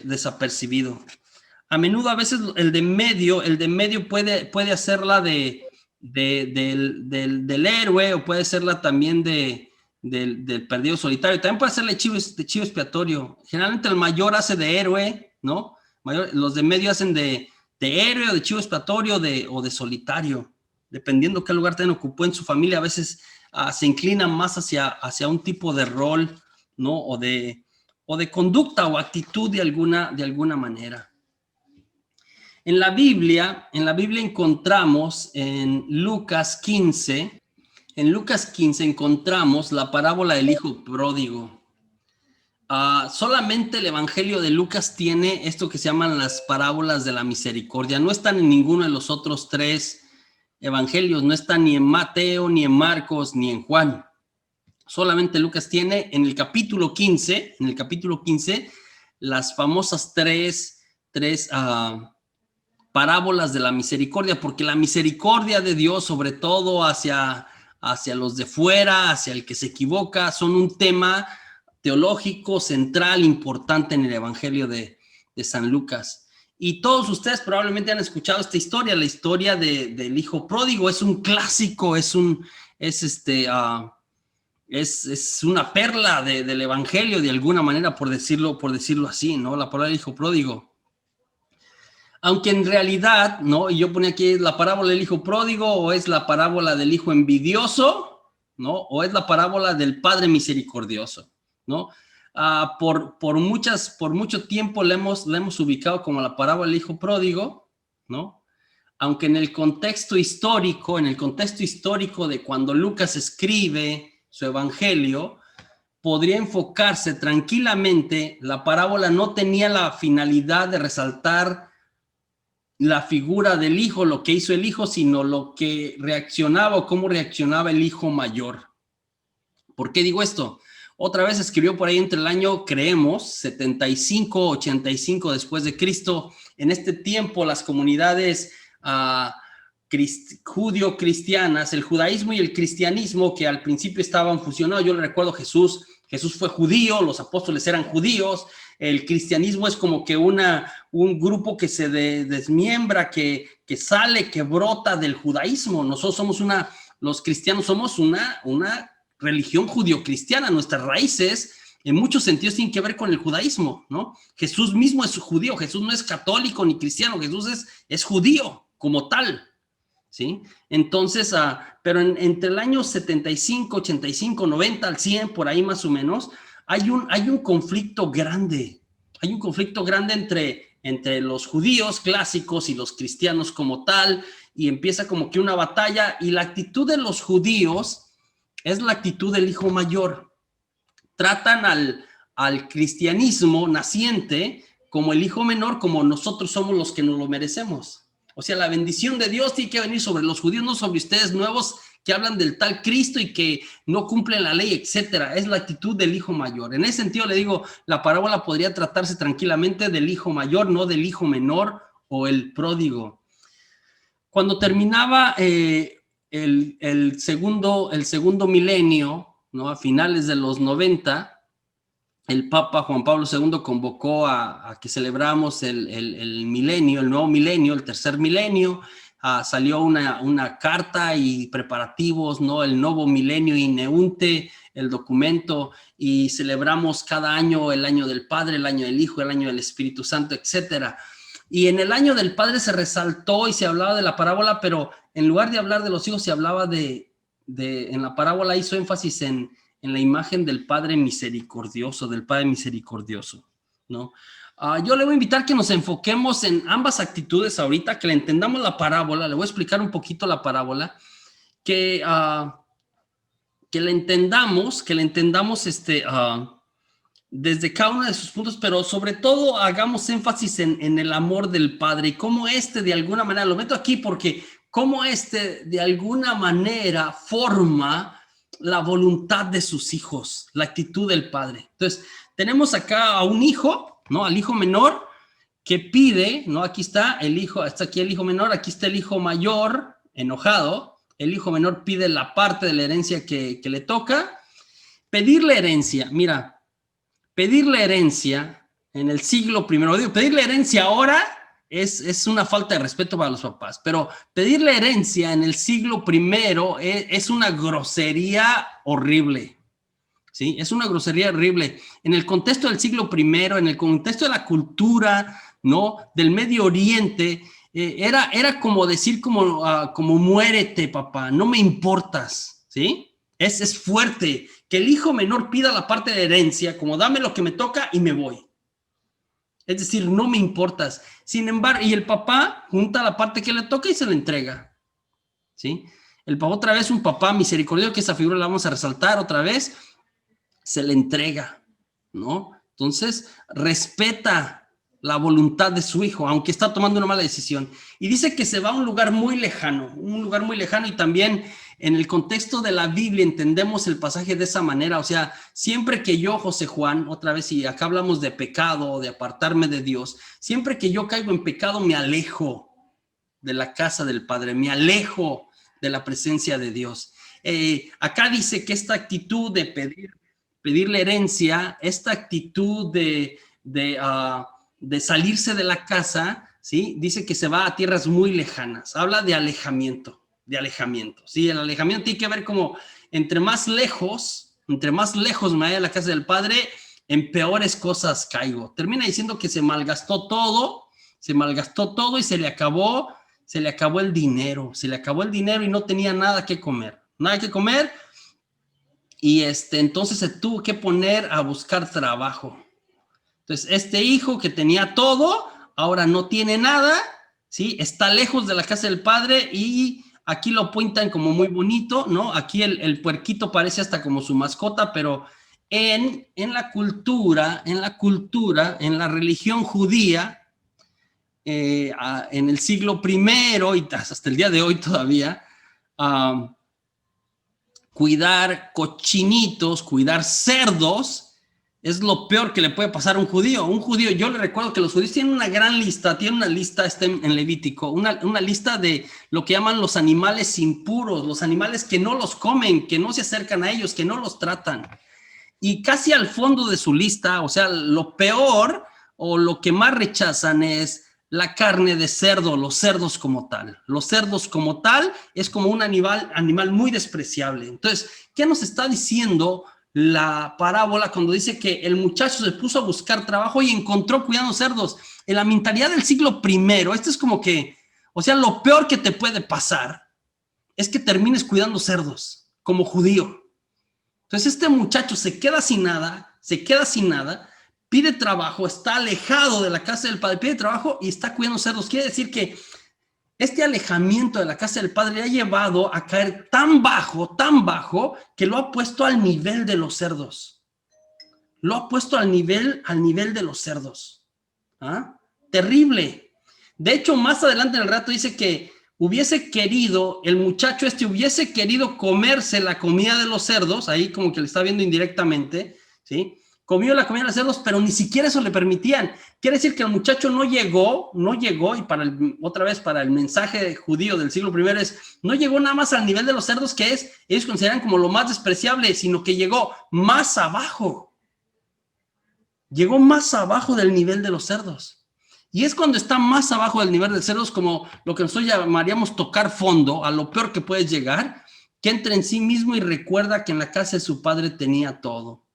desapercibido. A menudo, a veces, el de medio puede hacerla del héroe, o puede serla también del perdido solitario. También puede hacerle de chivo expiatorio. Generalmente el mayor hace de héroe, ¿no? Los de medio hacen de héroe, o de chivo expiatorio, o de solitario. Dependiendo qué lugar ocupó en su familia, a veces se inclinan más hacia un tipo de rol, ¿no? O de conducta o actitud de alguna manera. En la Biblia encontramos en Lucas 15 encontramos la parábola del hijo pródigo. Solamente el Evangelio de Lucas tiene esto que se llaman las parábolas de la misericordia. No están en ninguno de los otros 3 evangelios, no están ni en Mateo, ni en Marcos, ni en Juan. Solamente Lucas tiene en el capítulo 15, las famosas tres parábolas de la misericordia, porque la misericordia de Dios, sobre todo hacia los de fuera, hacia el que se equivoca, son un tema teológico central importante en el Evangelio de San Lucas. Y todos ustedes probablemente han escuchado esta historia, la historia del hijo pródigo. Es un clásico, es una perla del Evangelio, de alguna manera, por decirlo así, ¿no? La parábola del hijo pródigo. Aunque en realidad, ¿no? Y yo ponía aquí la parábola del hijo pródigo, o es la parábola del hijo envidioso, ¿no? O es la parábola del padre misericordioso, ¿no? Por mucho tiempo la hemos ubicado como la parábola del hijo pródigo, ¿no? Aunque en el contexto histórico de cuando Lucas escribe su evangelio, podría enfocarse tranquilamente. La parábola no tenía la finalidad de resaltar la figura del hijo, lo que hizo el hijo, sino lo que reaccionaba o cómo reaccionaba el hijo mayor. ¿Por qué digo esto? Otra vez escribió por ahí entre el año, creemos, 75, 85 después de Cristo. En este tiempo, las comunidades judío-cristianas, el judaísmo y el cristianismo, que al principio estaban fusionados. Yo le recuerdo Jesús fue judío, los apóstoles eran judíos. El cristianismo es como que un grupo que se desmiembra, que sale, que brota del judaísmo. Nosotros los cristianos somos una religión judío-cristiana. Nuestras raíces, en muchos sentidos, tienen que ver con el judaísmo, ¿no? Jesús mismo es judío, Jesús no es católico ni cristiano, Jesús es judío como tal, ¿sí? Entonces, pero entre el año 75, 85, 90, al 100, por ahí más o menos, hay un conflicto grande. Hay un conflicto grande entre los judíos clásicos y los cristianos como tal, y empieza como que una batalla, y la actitud de los judíos es la actitud del hijo mayor. Tratan al cristianismo naciente como el hijo menor, como nosotros somos los que nos lo merecemos. O sea, la bendición de Dios tiene que venir sobre los judíos, no sobre ustedes nuevos que hablan del tal Cristo y que no cumplen la ley, etcétera. Es la actitud del hijo mayor. En ese sentido, le digo, la parábola podría tratarse tranquilamente del hijo mayor, no del hijo menor o el pródigo. Cuando terminaba el segundo milenio, ¿no? A finales de los 90, el Papa Juan Pablo II convocó a que celebramos el milenio, el nuevo milenio, el tercer milenio. Salió una carta y preparativos, ¿no? El nuevo milenio Ineunte, el documento, y celebramos cada año el año del Padre, el año del Hijo, el año del Espíritu Santo, etcétera. Y en el año del Padre se resaltó y se hablaba de la parábola, pero en lugar de hablar de los hijos, se hablaba en la parábola hizo énfasis en la imagen del Padre misericordioso, ¿no? Yo le voy a invitar que nos enfoquemos en ambas actitudes ahorita, que le entendamos la parábola. Le voy a explicar un poquito la parábola, que le entendamos desde cada uno de sus puntos, pero sobre todo hagamos énfasis en el amor del Padre y cómo de alguna manera, lo meto aquí porque cómo de alguna manera forma la voluntad de sus hijos, la actitud del Padre. Entonces, tenemos acá a un hijo ¿no? Al hijo menor que pide, ¿no? Aquí está el hijo, está aquí el hijo menor, aquí está el hijo mayor, enojado. El hijo menor pide la parte de la herencia que le toca. Pedir la herencia, mira, pedir la herencia en el siglo primero, digo, pedir la herencia ahora es una falta de respeto para los papás, pero pedir la herencia en el siglo primero es una grosería horrible, ¿sí? Es una grosería horrible. En el contexto del siglo primero, en el contexto de la cultura, ¿no? Del Medio Oriente, era como decir como muérete, papá, no me importas, ¿sí? Es fuerte que el hijo menor pida la parte de herencia, como dame lo que me toca y me voy. Es decir, no me importas. Sin embargo, y el papá junta la parte que le toca y se la entrega, ¿sí? El papá, otra vez, un papá misericordioso, que esa figura la vamos a resaltar otra vez, se le entrega, ¿no? Entonces, respeta la voluntad de su hijo, aunque está tomando una mala decisión. Y dice que se va a un lugar muy lejano, y también en el contexto de la Biblia entendemos el pasaje de esa manera. O sea, siempre que yo, José Juan, otra vez, y acá hablamos de pecado, de apartarme de Dios, siempre que yo caigo en pecado me alejo de la casa del Padre, me alejo de la presencia de Dios. Acá dice que esta actitud de pedir la herencia, esta actitud de salirse de la casa, ¿sí? Dice que se va a tierras muy lejanas. Habla de alejamiento, ¿sí? El alejamiento tiene que ver como entre más lejos me vaya de la casa del Padre, en peores cosas caigo. Termina diciendo que se malgastó todo y se le acabó el dinero, y no tenía nada que comer. Y entonces se tuvo que poner a buscar trabajo. Entonces, este hijo que tenía todo, ahora no tiene nada, ¿sí? Está lejos de la casa del padre y aquí lo pintan como muy bonito, ¿no? Aquí el puerquito parece hasta como su mascota, pero en la cultura, en la religión judía, en el siglo primero y hasta el día de hoy todavía, cuidar cochinitos, cuidar cerdos, es lo peor que le puede pasar a un judío. Yo le recuerdo que los judíos tienen una gran lista, en Levítico, una lista de lo que llaman los animales impuros, los animales que no los comen, que no se acercan a ellos, que no los tratan. Y casi al fondo de su lista, o sea, lo peor o lo que más rechazan es la carne de cerdo, los cerdos como tal. Los cerdos como tal es como un animal muy despreciable. Entonces, ¿qué nos está diciendo la parábola cuando dice que el muchacho se puso a buscar trabajo y encontró cuidando cerdos? En la mentalidad del siglo primero, esto es como que, o sea, lo peor que te puede pasar es que termines cuidando cerdos como judío. Entonces este muchacho se queda sin nada, pide trabajo, está alejado de la casa del padre, pide trabajo y está cuidando cerdos. Quiere decir que este alejamiento de la casa del padre le ha llevado a caer tan bajo, que lo ha puesto al nivel de los cerdos. Lo ha puesto al nivel de los cerdos. ¿Ah? Terrible. De hecho, más adelante en el relato dice que el muchacho hubiese querido comerse la comida de los cerdos, ahí como que le está viendo indirectamente, ¿sí? Comió la comida de los cerdos, pero ni siquiera eso le permitían. Quiere decir que el muchacho no llegó, y otra vez para el mensaje judío del siglo I no llegó nada más al nivel de los cerdos, que ellos consideran como lo más despreciable, sino que llegó más abajo. Llegó más abajo del nivel de los cerdos. Y es cuando está más abajo del nivel de cerdos, como lo que nosotros llamaríamos tocar fondo, a lo peor que puedes llegar, que entra en sí mismo y recuerda que en la casa de su padre tenía todo,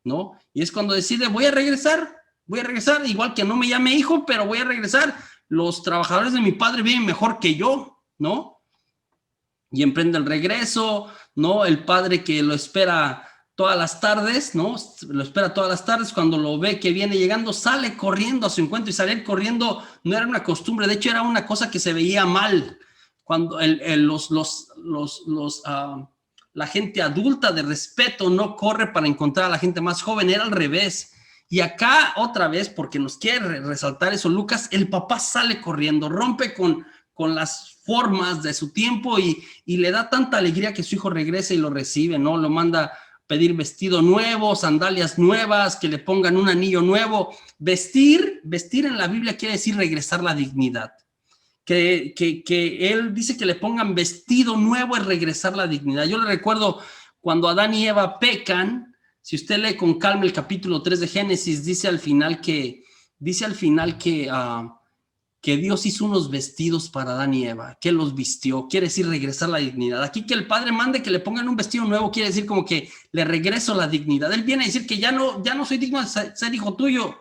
¿no? Y es cuando decide, voy a regresar, igual que no me llame hijo, pero voy a regresar. Los trabajadores de mi padre viven mejor que yo, ¿no? Y emprende el regreso, ¿no? El padre que lo espera todas las tardes, ¿no? Cuando lo ve que viene llegando, sale corriendo a su encuentro, y salir corriendo no era una costumbre, de hecho era una cosa que se veía mal. Cuando la gente adulta de respeto no corre para encontrar a la gente más joven, era al revés. Y acá otra vez, porque nos quiere resaltar eso, Lucas, el papá sale corriendo, rompe con las formas de su tiempo y le da tanta alegría que su hijo regrese y lo recibe, ¿no? Lo manda pedir vestido nuevo, sandalias nuevas, que le pongan un anillo nuevo. Vestir en la Biblia quiere decir regresar la dignidad. Que él dice que le pongan vestido nuevo es regresar la dignidad. Yo le recuerdo cuando Adán y Eva pecan, si usted lee con calma el capítulo 3 de Génesis, dice al final que Dios hizo unos vestidos para Adán y Eva, que los vistió, quiere decir regresar la dignidad. Aquí que el Padre mande que le pongan un vestido nuevo, quiere decir como que le regreso la dignidad. Él viene a decir que ya no soy digno de ser hijo tuyo.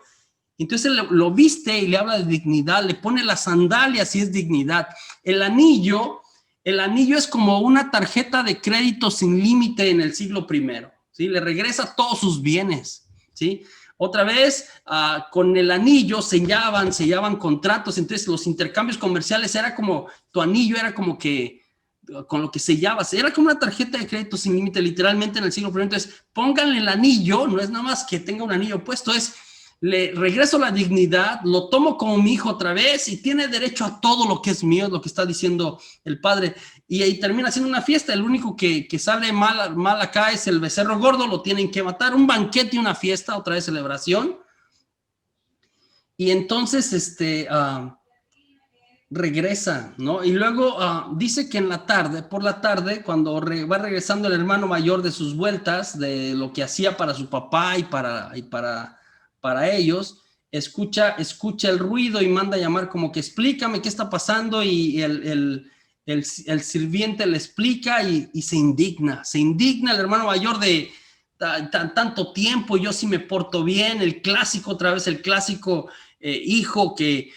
Entonces él lo viste y le habla de dignidad, le pone las sandalias y es dignidad. El anillo es como una tarjeta de crédito sin límite en el siglo I, ¿sí? Le regresa todos sus bienes, ¿sí? Otra vez, con el anillo sellaban contratos, entonces los intercambios comerciales era como, tu anillo era como que, con lo que sellabas, era como una tarjeta de crédito sin límite, literalmente en el siglo I. Entonces, pónganle el anillo, no es nada más que tenga un anillo puesto, es, le regreso la dignidad, lo tomo como mi hijo otra vez y tiene derecho a todo lo que es mío, es lo que está diciendo el Padre. Y ahí termina siendo una fiesta. El único que sale mal acá es el becerro gordo, lo tienen que matar. Un banquete y una fiesta, otra vez celebración. Y entonces regresa, ¿no? Y luego dice que por la tarde, cuando va regresando el hermano mayor de sus vueltas, de lo que hacía para su papá y para ellos, escucha el ruido y manda a llamar como que explícame qué está pasando, y el sirviente le explica y se indigna el hermano mayor de tanto tiempo, yo sí me porto bien, el clásico hijo que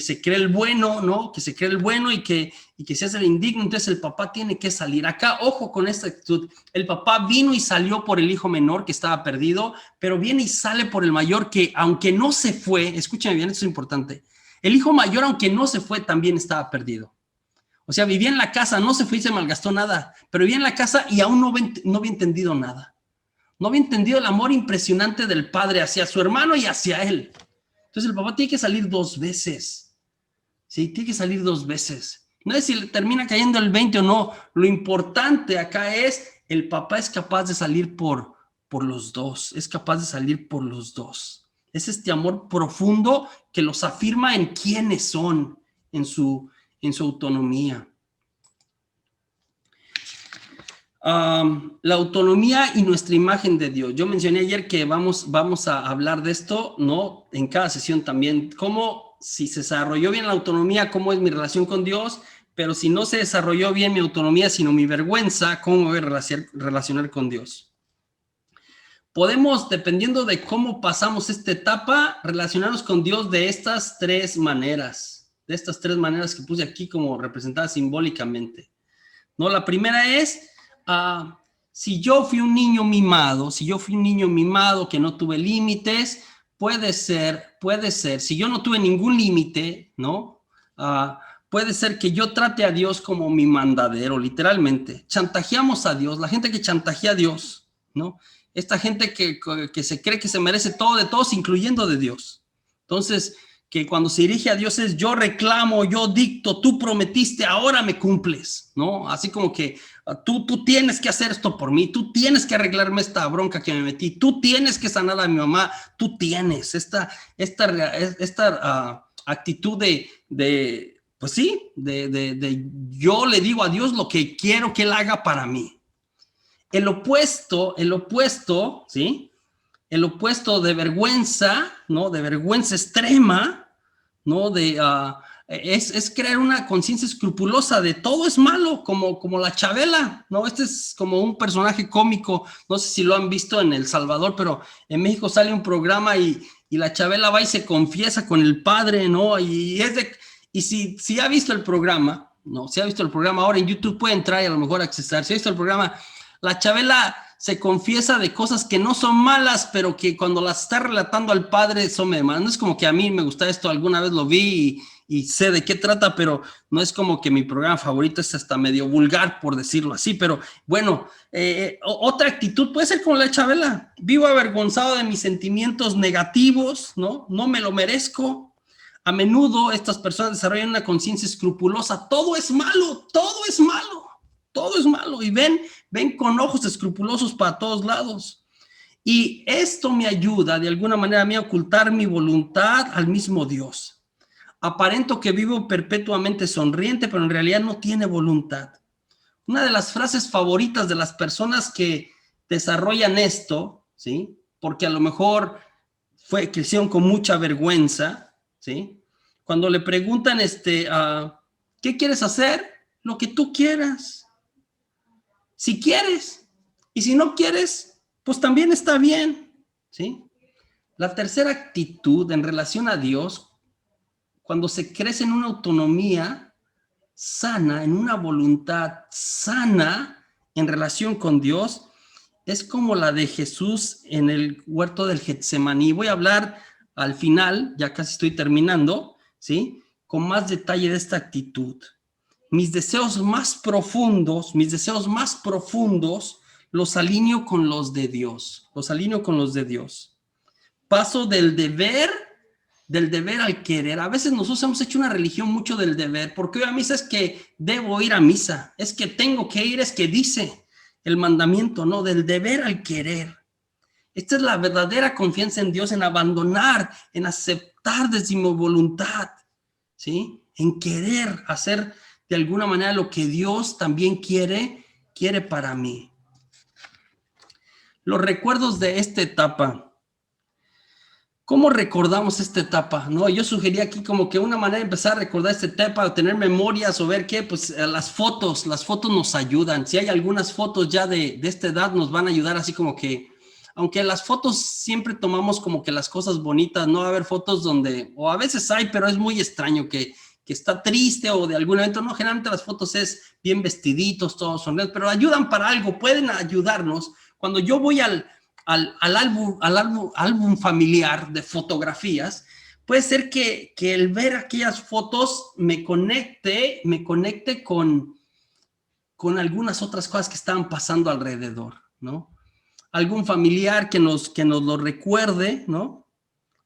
se cree el bueno, ¿no? Que se cree el bueno y que se hace el indigno. Entonces el papá tiene que salir. Acá, ojo con esta actitud. El papá vino y salió por el hijo menor que estaba perdido, pero viene y sale por el mayor que, aunque no se fue, escúchame bien, esto es importante. El hijo mayor, aunque no se fue, también estaba perdido. O sea, vivía en la casa, no se fue y se malgastó nada, pero vivía en la casa y aún no había entendido nada. No había entendido el amor impresionante del padre hacia su hermano y hacia él. Entonces el papá tiene que salir 2 veces. Sí, tiene que salir 2 veces. No es si le termina cayendo el 20 o no. Lo importante acá es, el papá es capaz de salir por los dos. Es capaz de salir por los dos. Es este amor profundo que los afirma en quiénes son, en su autonomía. La autonomía y nuestra imagen de Dios. Yo mencioné ayer que vamos a hablar de esto, ¿no? En cada sesión también, cómo, si se desarrolló bien la autonomía, cómo es mi relación con Dios, pero si no se desarrolló bien mi autonomía, sino mi vergüenza, cómo me voy a relacionar con Dios. Podemos, dependiendo de cómo pasamos esta etapa, relacionarnos con Dios de estas 3 maneras, que puse aquí como representadas simbólicamente, ¿no? La primera es, si yo fui un niño mimado, que no tuve límites, puede ser, si yo no tuve ningún límite, ¿no? Puede ser que yo trate a Dios como mi mandadero, literalmente. Chantajeamos a Dios, la gente que chantajea a Dios, ¿no? Esta gente que se cree que se merece todo de todos, incluyendo de Dios. Entonces, que cuando se dirige a Dios es yo reclamo, yo dicto, tú prometiste, ahora me cumples, ¿no? Así como que tú tienes que hacer esto por mí, tú tienes que arreglarme esta bronca que me metí, tú tienes que sanar a mi mamá, tú tienes esta actitud de pues sí, de yo le digo a Dios lo que quiero que Él haga para mí. El opuesto, ¿sí? El opuesto de vergüenza, ¿no? De vergüenza extrema, ¿no? Es crear una conciencia escrupulosa de todo es malo, como la Chabela, ¿no? Este es como un personaje cómico, no sé si lo han visto en El Salvador, pero en México sale un programa y la Chabela va y se confiesa con el padre, ¿no? Y si ha visto el programa, ¿no? Si ha visto el programa, ahora en YouTube puede entrar y a lo mejor accesar. Si ha visto el programa, la Chabela se confiesa de cosas que no son malas, pero que cuando las está relatando al padre son malas. No es como que a mí me gusta esto, alguna vez lo vi y sé de qué trata, pero no es como que mi programa favorito, es hasta medio vulgar, por decirlo así. Pero bueno, otra actitud puede ser como la Chabela. Vivo avergonzado de mis sentimientos negativos, ¿no? No me lo merezco. A menudo estas personas desarrollan una conciencia escrupulosa. Todo es malo, todo es malo. Todo es malo y ven ven con ojos escrupulosos para todos lados. Y esto me ayuda de alguna manera a mí a ocultar mi voluntad al mismo Dios. Aparento que vivo perpetuamente sonriente, pero en realidad no tiene voluntad. Una de las frases favoritas de las personas que desarrollan esto, ¿sí? Porque a lo mejor crecieron con mucha vergüenza, ¿sí? Cuando le preguntan, ¿qué quieres hacer? Lo que tú quieras. Si quieres. Y si no quieres, pues también está bien, ¿sí? La tercera actitud en relación a Dios, cuando se crece en una autonomía sana, en una voluntad sana en relación con Dios, es como la de Jesús en el huerto del Getsemaní. Voy a hablar al final, ya casi estoy terminando, ¿sí? Con más detalle de esta actitud. Mis deseos más profundos los alineo con los de Dios. Paso del deber al querer. A veces nosotros hemos hecho una religión mucho del deber, porque hoy a misa es que debo ir a misa, es que tengo que ir, es que dice el mandamiento, no, del deber al querer. Esta es la verdadera confianza en Dios, en abandonar, en aceptar desde mi voluntad, ¿sí? En querer hacer de alguna manera lo que Dios también quiere para mí. Los recuerdos de esta etapa. ¿Cómo recordamos esta etapa? ¿No? Yo sugería aquí como que una manera de empezar a recordar esta etapa, o tener memorias o ver qué, pues las fotos nos ayudan. Si hay algunas fotos ya de esta edad nos van a ayudar así como que, aunque las fotos siempre tomamos como que las cosas bonitas, no va a haber fotos donde, o a veces hay, pero es muy extraño que está triste o de algún evento, no, generalmente las fotos es bien vestiditos, todos sonrientes, pero ayudan para algo, pueden ayudarnos. Cuando yo voy al álbum familiar de fotografías, puede ser que el ver aquellas fotos me conecte con algunas otras cosas que estaban pasando alrededor, ¿no? Algún familiar que nos lo recuerde, ¿no?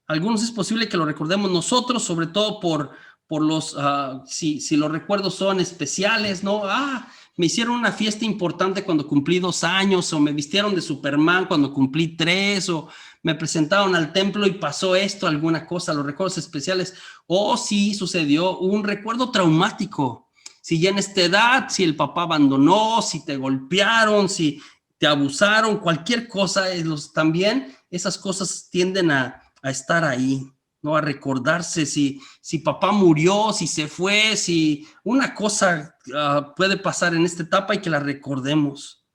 Algunos es posible que lo recordemos nosotros, sobre todo por los, si los recuerdos son especiales, ¿no? Me hicieron una fiesta importante cuando cumplí 2 años, o me vistieron de Superman cuando cumplí 3, o me presentaron al templo y pasó esto, alguna cosa, los recuerdos especiales, o si sucedió un recuerdo traumático, si ya en esta edad, si el papá abandonó, si te golpearon, si te abusaron, cualquier cosa, también esas cosas tienden a estar ahí, ¿no? A recordarse si papá murió, si se fue, si una cosa puede pasar en esta etapa y que la recordemos,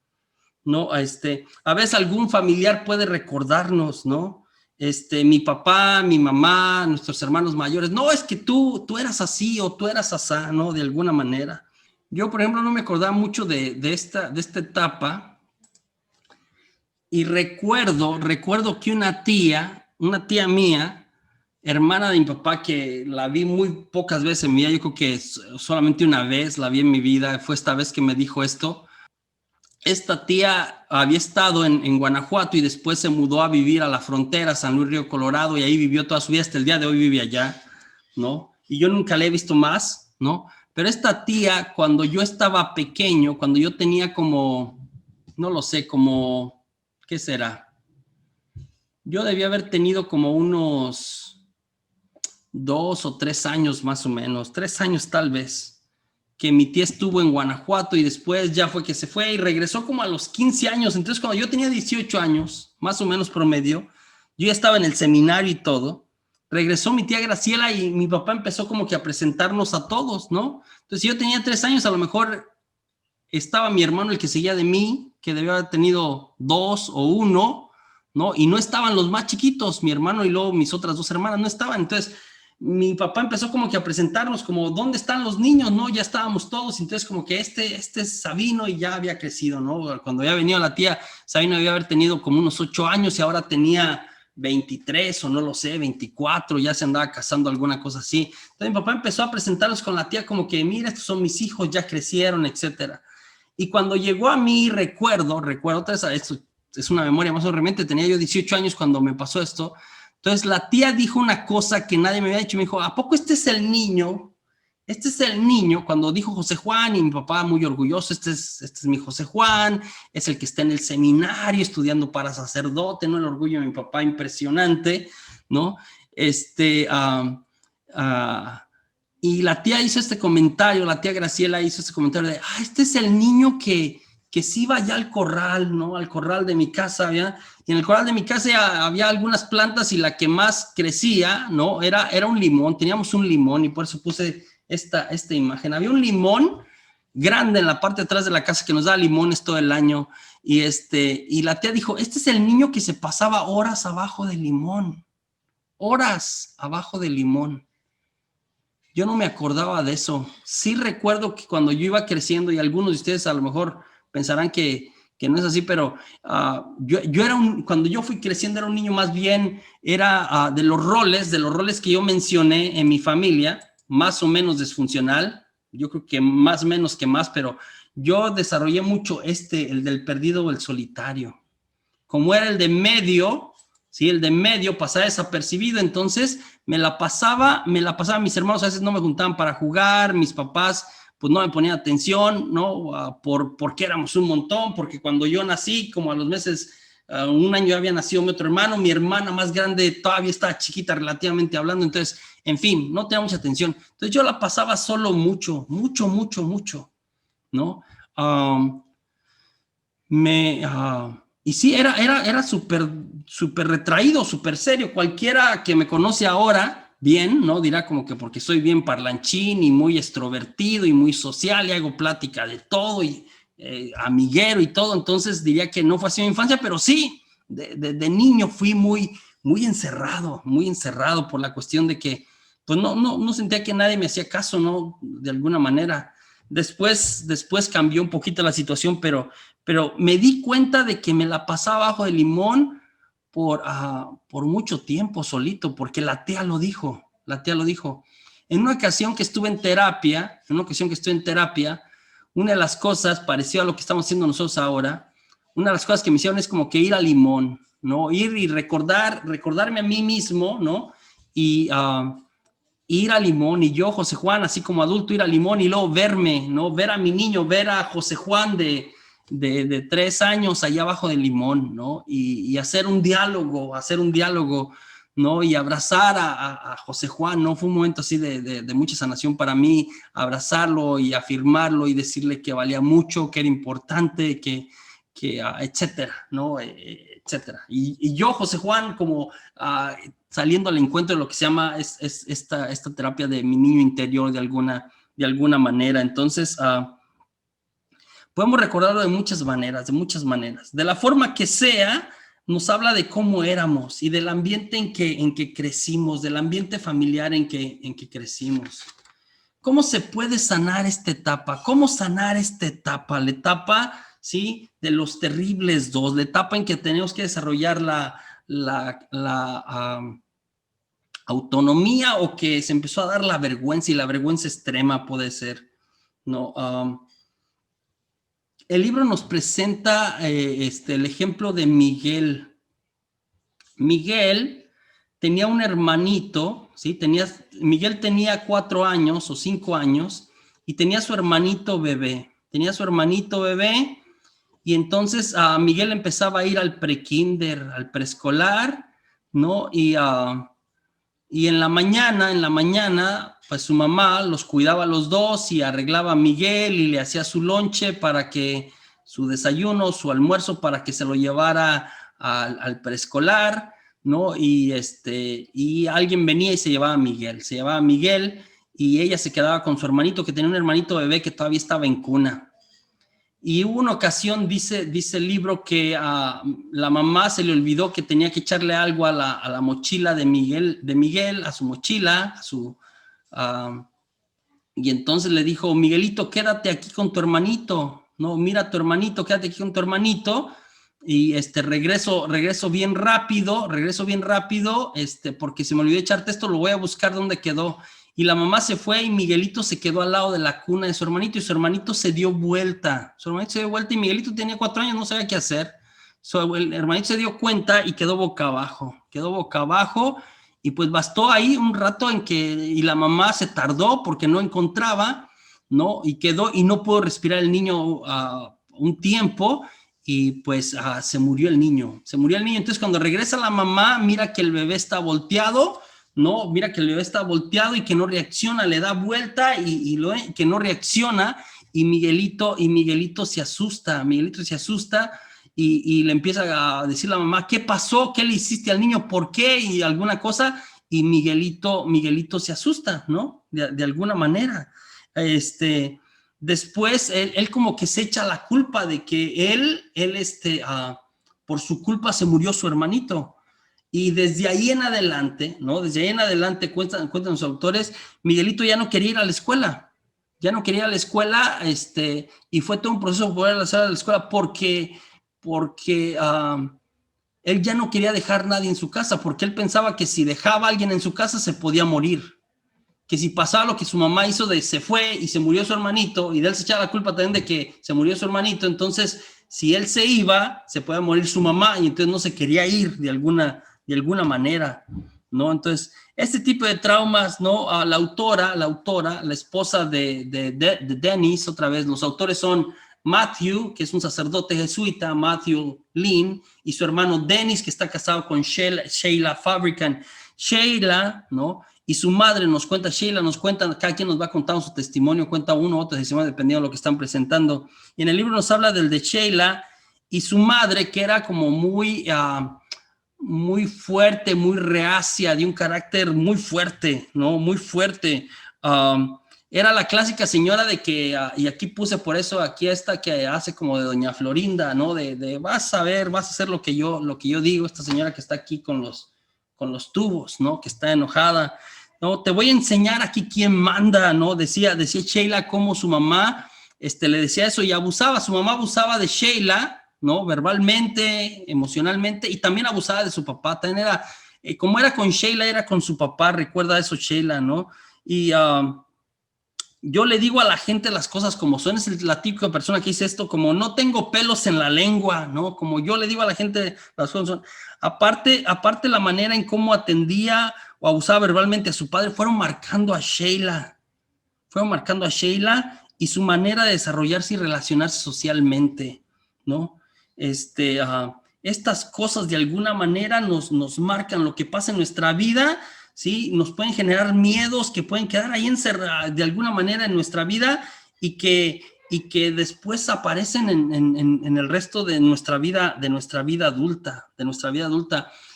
¿no? A veces algún familiar puede recordarnos, ¿no? Mi papá, mi mamá, nuestros hermanos mayores, no, es que tú eras así o tú eras asá, ¿no? De alguna manera. Yo, por ejemplo, no me acordaba mucho de esta etapa, y recuerdo que una tía mía, hermana de mi papá, que la vi muy pocas veces en mi vida, yo creo que solamente una vez la vi en mi vida, fue esta vez que me dijo esto. Esta tía había estado en Guanajuato y después se mudó a vivir a la frontera, San Luis Río Colorado, y ahí vivió toda su vida, hasta el día de hoy vive allá, ¿no? Y yo nunca la he visto más, ¿no? Pero esta tía, cuando yo estaba pequeño, cuando yo tenía como, no lo sé, como, ¿qué será? Yo debía haber tenido como unos 2 o 3 años más o menos, 3 años tal vez, que mi tía estuvo en Guanajuato y después ya fue que se fue y regresó como a los 15 años. Entonces, cuando yo tenía 18 años, más o menos promedio, yo ya estaba en el seminario y todo, regresó mi tía Graciela y mi papá empezó como que a presentarnos a todos, ¿no? Entonces, si yo tenía 3 años, a lo mejor estaba mi hermano, el que seguía de mí, que debía haber tenido 2 o 1, ¿no? Y no estaban los más chiquitos, mi hermano y luego mis otras 2 hermanas no estaban. Entonces, mi papá empezó como que a presentarnos como, ¿dónde están los niños? ¿No? Ya estábamos todos, entonces como que este es Sabino y ya había crecido, ¿no? Cuando había venido la tía, Sabino había haber tenido como unos 8 años y ahora tenía 23 o no lo sé, 24, ya se andaba casando, alguna cosa así. Entonces mi papá empezó a presentarnos con la tía como que, mira, estos son mis hijos, ya crecieron, etcétera. Y cuando llegó a mí, recuerdo, esto es una memoria más o menos, tenía yo 18 años cuando me pasó esto. Entonces la tía dijo una cosa que nadie me había dicho, me dijo, ¿a poco este es el niño este es el niño, cuando dijo José Juan, y mi papá muy orgulloso, este es mi José Juan, es el que está en el seminario estudiando para sacerdote, ¿no? El orgullo de mi papá impresionante, ¿no? Y la tía hizo este comentario, la tía Graciela hizo este comentario de, este es el niño que sí iba ya al corral, ¿no? Al corral de mi casa, ¿ya? Y en el corral de mi casa había algunas plantas y la que más crecía, ¿no? Era un limón, teníamos un limón y por eso puse esta imagen. Había un limón grande en la parte de atrás de la casa que nos da limones todo el año y la tía dijo, este es el niño que se pasaba horas abajo del limón, horas abajo del limón. Yo no me acordaba de eso. Sí recuerdo que cuando yo iba creciendo, y algunos de ustedes a lo mejor pensarán que no es así, pero yo era cuando yo fui creciendo era un niño más bien, era de los roles que yo mencioné en mi familia, más o menos disfuncional, yo creo que más menos que más, pero yo desarrollé mucho el del perdido o el solitario. Como era el de medio, ¿sí? El de medio pasaba desapercibido, entonces me la pasaba, mis hermanos a veces no me juntaban para jugar, mis papás pues no me ponían atención, ¿no? Porque éramos un montón, porque cuando yo nací, como a los meses, un año ya había nacido mi otro hermano, mi hermana más grande todavía estaba chiquita relativamente hablando, entonces, en fin, no tenía mucha atención. Entonces yo la pasaba solo mucho, ¿no? Y sí, era súper retraído, súper serio. Cualquiera que me conoce ahora, bien, ¿no? Dirá como que porque soy bien parlanchín y muy extrovertido y muy social y hago plática de todo y amiguero y todo. Entonces diría que no fue así mi infancia, pero sí, de niño fui muy encerrado por la cuestión de que pues no sentía que nadie me hacía caso, ¿no? De alguna manera. Después cambió un poquito la situación, pero me di cuenta de que me la pasaba bajo de limón por mucho tiempo solito, porque la tía lo dijo. En una ocasión que estuve en terapia, una de las cosas, parecido a lo que estamos haciendo nosotros ahora, una de las cosas que me hicieron es como que ir a limón, ¿no? Ir y recordarme a mí mismo, ¿no? Y ir a Limón, y yo, José Juan, así como adulto, ir a Limón y luego verme, ¿no? Ver a mi niño, ver a José Juan de 3 años allá abajo de Limón, ¿no? Y hacer un diálogo, ¿no? Y abrazar a José Juan, ¿no? Fue un momento así de mucha sanación para mí, abrazarlo y afirmarlo y decirle que valía mucho, que era importante, que etcétera, ¿no? Etcétera. Y yo, José Juan, como saliendo al encuentro de lo que se llama esta terapia de mi niño interior de alguna manera. Entonces, podemos recordarlo de muchas maneras. De la forma que sea, nos habla de cómo éramos y del ambiente en que crecimos, del ambiente familiar en que crecimos. ¿Cómo se puede sanar esta etapa? ¿Cómo sanar esta etapa? La etapa, ¿sí? De los terribles dos, la etapa en que tenemos que desarrollar la autonomía o que se empezó a dar la vergüenza y la vergüenza extrema puede ser, ¿no? El libro nos presenta el ejemplo de Miguel. Miguel tenía un hermanito, ¿sí? Miguel tenía 4 años o 5 años y tenía su hermanito bebé. Y entonces Miguel empezaba a ir al prekinder, al preescolar, ¿no? Y en la mañana, pues su mamá los cuidaba a los dos y arreglaba a Miguel y le hacía su lonche para que, su desayuno, su almuerzo, para que se lo llevara al preescolar, ¿no? Y alguien venía y se llevaba a Miguel, y ella se quedaba con su hermanito, que tenía un hermanito bebé que todavía estaba en cuna. Y hubo una ocasión, dice el libro, que a la mamá se le olvidó que tenía que echarle algo a la mochila de Miguel, a su mochila, y entonces le dijo, Miguelito, quédate aquí con tu hermanito, no, mira a tu hermanito, quédate aquí con tu hermanito, y regreso bien rápido, porque se me olvidó echarte esto, lo voy a buscar dónde quedó. Y la mamá se fue y Miguelito se quedó al lado de la cuna de su hermanito y su hermanito se dio vuelta. Y Miguelito tenía 4 años, no sabía qué hacer. El hermanito se dio cuenta y quedó boca abajo. Y pues bastó ahí un rato en que, y la mamá se tardó porque no encontraba, ¿no? Y quedó, y no pudo respirar el niño un tiempo, y pues se murió el niño. Entonces cuando regresa la mamá, mira que el bebé está volteado, ¿no? Mira que el bebé está volteado y que no reacciona, le da vuelta que no reacciona, y Miguelito se asusta, y le empieza a decir la mamá, ¿qué pasó? ¿Qué le hiciste al niño? ¿Por qué? Y alguna cosa, y Miguelito se asusta, ¿no? De alguna manera. Después él como que se echa la culpa de que por su culpa se murió su hermanito. Y desde ahí en adelante, ¿no? Desde ahí en adelante, cuentan los autores, Miguelito ya no quería ir a la escuela. Y fue todo un proceso poder hacer a la escuela porque él ya no quería dejar a nadie en su casa, porque él pensaba que si dejaba a alguien en su casa se podía morir. Que si pasaba lo que su mamá hizo de se fue y se murió su hermanito, y de él se echaba la culpa también de que se murió su hermanito, entonces si él se iba, se podía morir su mamá, y entonces no se quería ir de alguna manera, ¿no? Entonces, este tipo de traumas, ¿no? La autora, la esposa de Dennis, otra vez, los autores son Matthew, que es un sacerdote jesuita, Matthew Lynn, y su hermano Dennis, que está casado con Sheila Fabricant. Sheila, ¿no? Y su madre Sheila nos cuenta, cada quien nos va contando su testimonio, cuenta uno, otro testimonio, dependiendo de lo que están presentando. Y en el libro nos habla del de Sheila y su madre, que era como muy fuerte, muy reacia, de un carácter muy fuerte, ¿no? Muy fuerte. Era la clásica señora de que, y aquí puse por eso, aquí esta que hace como de doña Florinda, ¿no? De vas a ver, vas a hacer lo que yo digo, esta señora que está aquí con los tubos, ¿no? Que está enojada. No, te voy a enseñar aquí quién manda, ¿no? Decía Sheila cómo su mamá le decía eso y su mamá abusaba de Sheila, ¿no? Verbalmente, emocionalmente, y también abusaba de su papá. También era, como era con Sheila, era con su papá, recuerda eso Sheila, ¿no? Y yo le digo a la gente las cosas como son, es la típica persona que dice esto, como no tengo pelos en la lengua, ¿no? Como yo le digo a la gente las cosas son. Aparte la manera en cómo atendía o abusaba verbalmente a su padre, fueron marcando a Sheila y su manera de desarrollarse y relacionarse socialmente, ¿no? Estas cosas de alguna manera nos marcan lo que pasa en nuestra vida, ¿sí? Nos pueden generar miedos que pueden quedar ahí encerrados de alguna manera en nuestra vida y que después aparecen en el resto de nuestra vida adulta,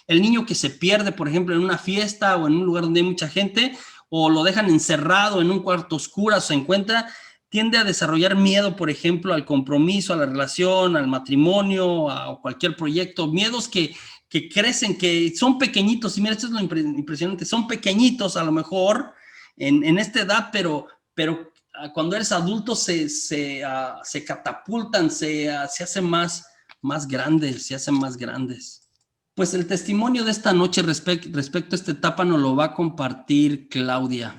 El niño que se pierde, por ejemplo, en una fiesta o en un lugar donde hay mucha gente, o lo dejan encerrado en un cuarto oscuro, se encuentra, tiende a desarrollar miedo, por ejemplo, al compromiso, a la relación, al matrimonio, a cualquier proyecto, miedos que crecen, que son pequeñitos, y mira, esto es lo impresionante, son pequeñitos a lo mejor en esta edad, pero cuando eres adulto se catapultan, se hacen más grandes. Pues el testimonio de esta noche respecto a esta etapa nos lo va a compartir Claudia.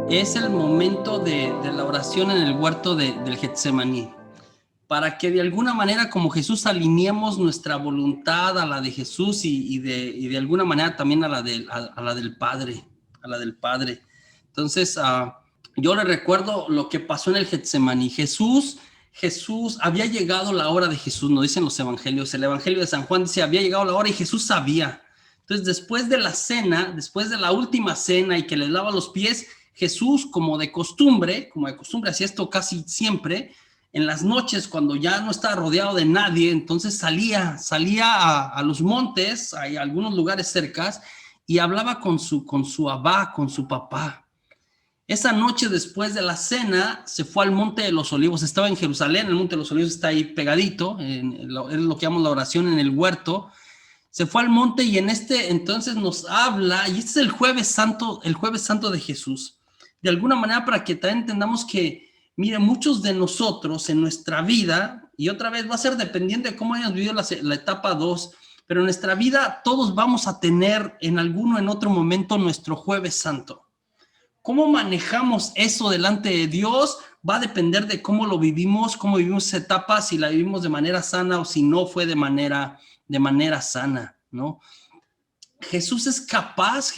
Es el momento de la oración en el huerto del Getsemaní, para que de alguna manera como Jesús alineemos nuestra voluntad a la de Jesús y de alguna manera también a la del Padre, Entonces, yo le recuerdo lo que pasó en el Getsemaní. Jesús, había llegado la hora de Jesús, nos dicen los evangelios. El evangelio de San Juan dice, había llegado la hora y Jesús sabía. Entonces, después de la cena, después de la última cena y que le lava los pies, Jesús, como de costumbre, hacía esto casi siempre, en las noches, cuando ya no estaba rodeado de nadie, entonces salía a los montes, hay algunos lugares cercas, y hablaba con su abba, con su papá. Esa noche, después de la cena, se fue al Monte de los Olivos. Estaba en Jerusalén, el Monte de los Olivos está ahí pegadito, es lo que llamamos la oración en el huerto. Se fue al monte y entonces nos habla, y este es el Jueves Santo de Jesús. De alguna manera, para que también entendamos que, mire, muchos de nosotros en nuestra vida, y otra vez va a ser dependiente de cómo hayamos vivido la etapa 2, pero en nuestra vida todos vamos a tener en otro momento nuestro Jueves Santo. cómo manejamos eso delante de Dios va a depender de cómo lo vivimos, cómo vivimos esa etapa, si la vivimos de manera sana o si no fue de manera sana, ¿no? Jesús es capaz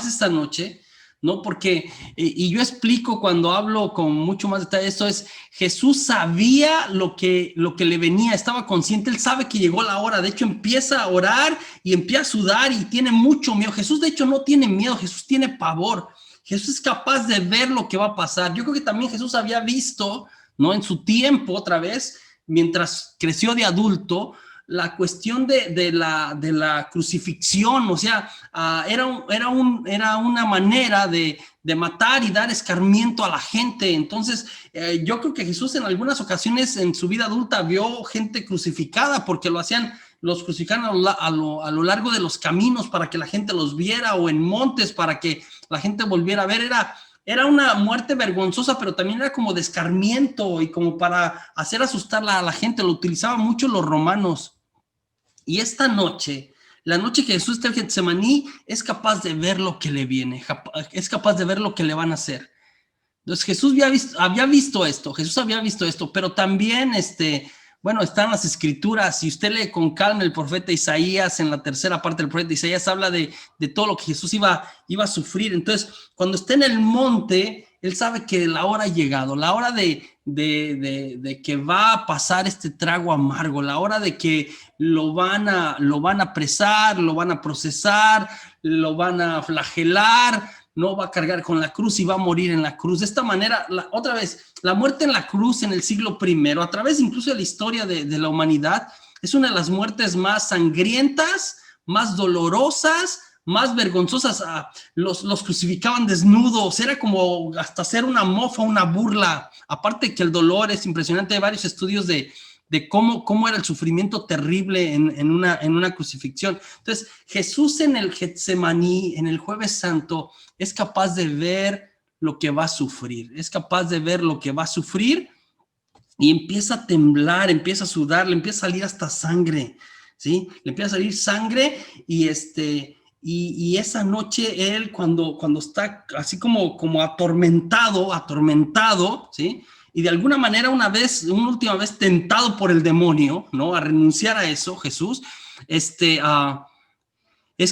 esta noche, ¿no? Porque, y yo explico cuando hablo con mucho más detalle, esto es, Jesús sabía lo que le venía, estaba consciente, él sabe que llegó la hora, de hecho empieza a orar y empieza a sudar y tiene mucho miedo. Jesús de hecho no tiene miedo, Jesús tiene pavor. Jesús es capaz de ver lo que va a pasar. Yo creo que también Jesús había visto, ¿no? En su tiempo, otra vez, mientras creció de adulto, la cuestión de la crucifixión, o sea, era una manera de matar y dar escarmiento a la gente. Entonces, yo creo que Jesús en algunas ocasiones en su vida adulta vio gente crucificada porque los crucificaban a lo largo de los caminos para que la gente los viera, o en montes para que la gente volviera a ver. Era una muerte vergonzosa, pero también era como de escarmiento y como para hacer asustar a la gente. Lo utilizaban mucho los romanos. Y esta noche, la noche que Jesús está en Getsemaní, es capaz de ver lo que le viene, es capaz de ver lo que le van a hacer. Entonces Jesús había visto esto, pero también, bueno, están las escrituras. Si usted lee con calma el profeta Isaías, en la tercera parte del profeta Isaías, habla de todo lo que Jesús iba a sufrir. Entonces, cuando está en el monte, él sabe que la hora ha llegado, la hora de que va a pasar este trago amargo, la hora de que lo van a apresar, lo van a procesar, lo van a flagelar, no va a cargar con la cruz y va a morir en la cruz. De esta manera, otra vez, la muerte en la cruz en el siglo I, a través incluso de la historia de la humanidad, es una de las muertes más sangrientas, más dolorosas, más vergonzosas. Los crucificaban desnudos, era como hasta hacer una mofa, una burla. Aparte que el dolor es impresionante, hay varios estudios de cómo era el sufrimiento terrible en una crucifixión. Entonces, Jesús en el Getsemaní, en el Jueves Santo, es capaz de ver lo que va a sufrir, y empieza a temblar, empieza a sudar, le empieza a salir hasta sangre, ¿sí? Le empieza a salir sangre y y esa noche él cuando está así como atormentado, ¿sí? Y de alguna manera una última vez tentado por el demonio, ¿no? A renunciar a eso, Jesús, es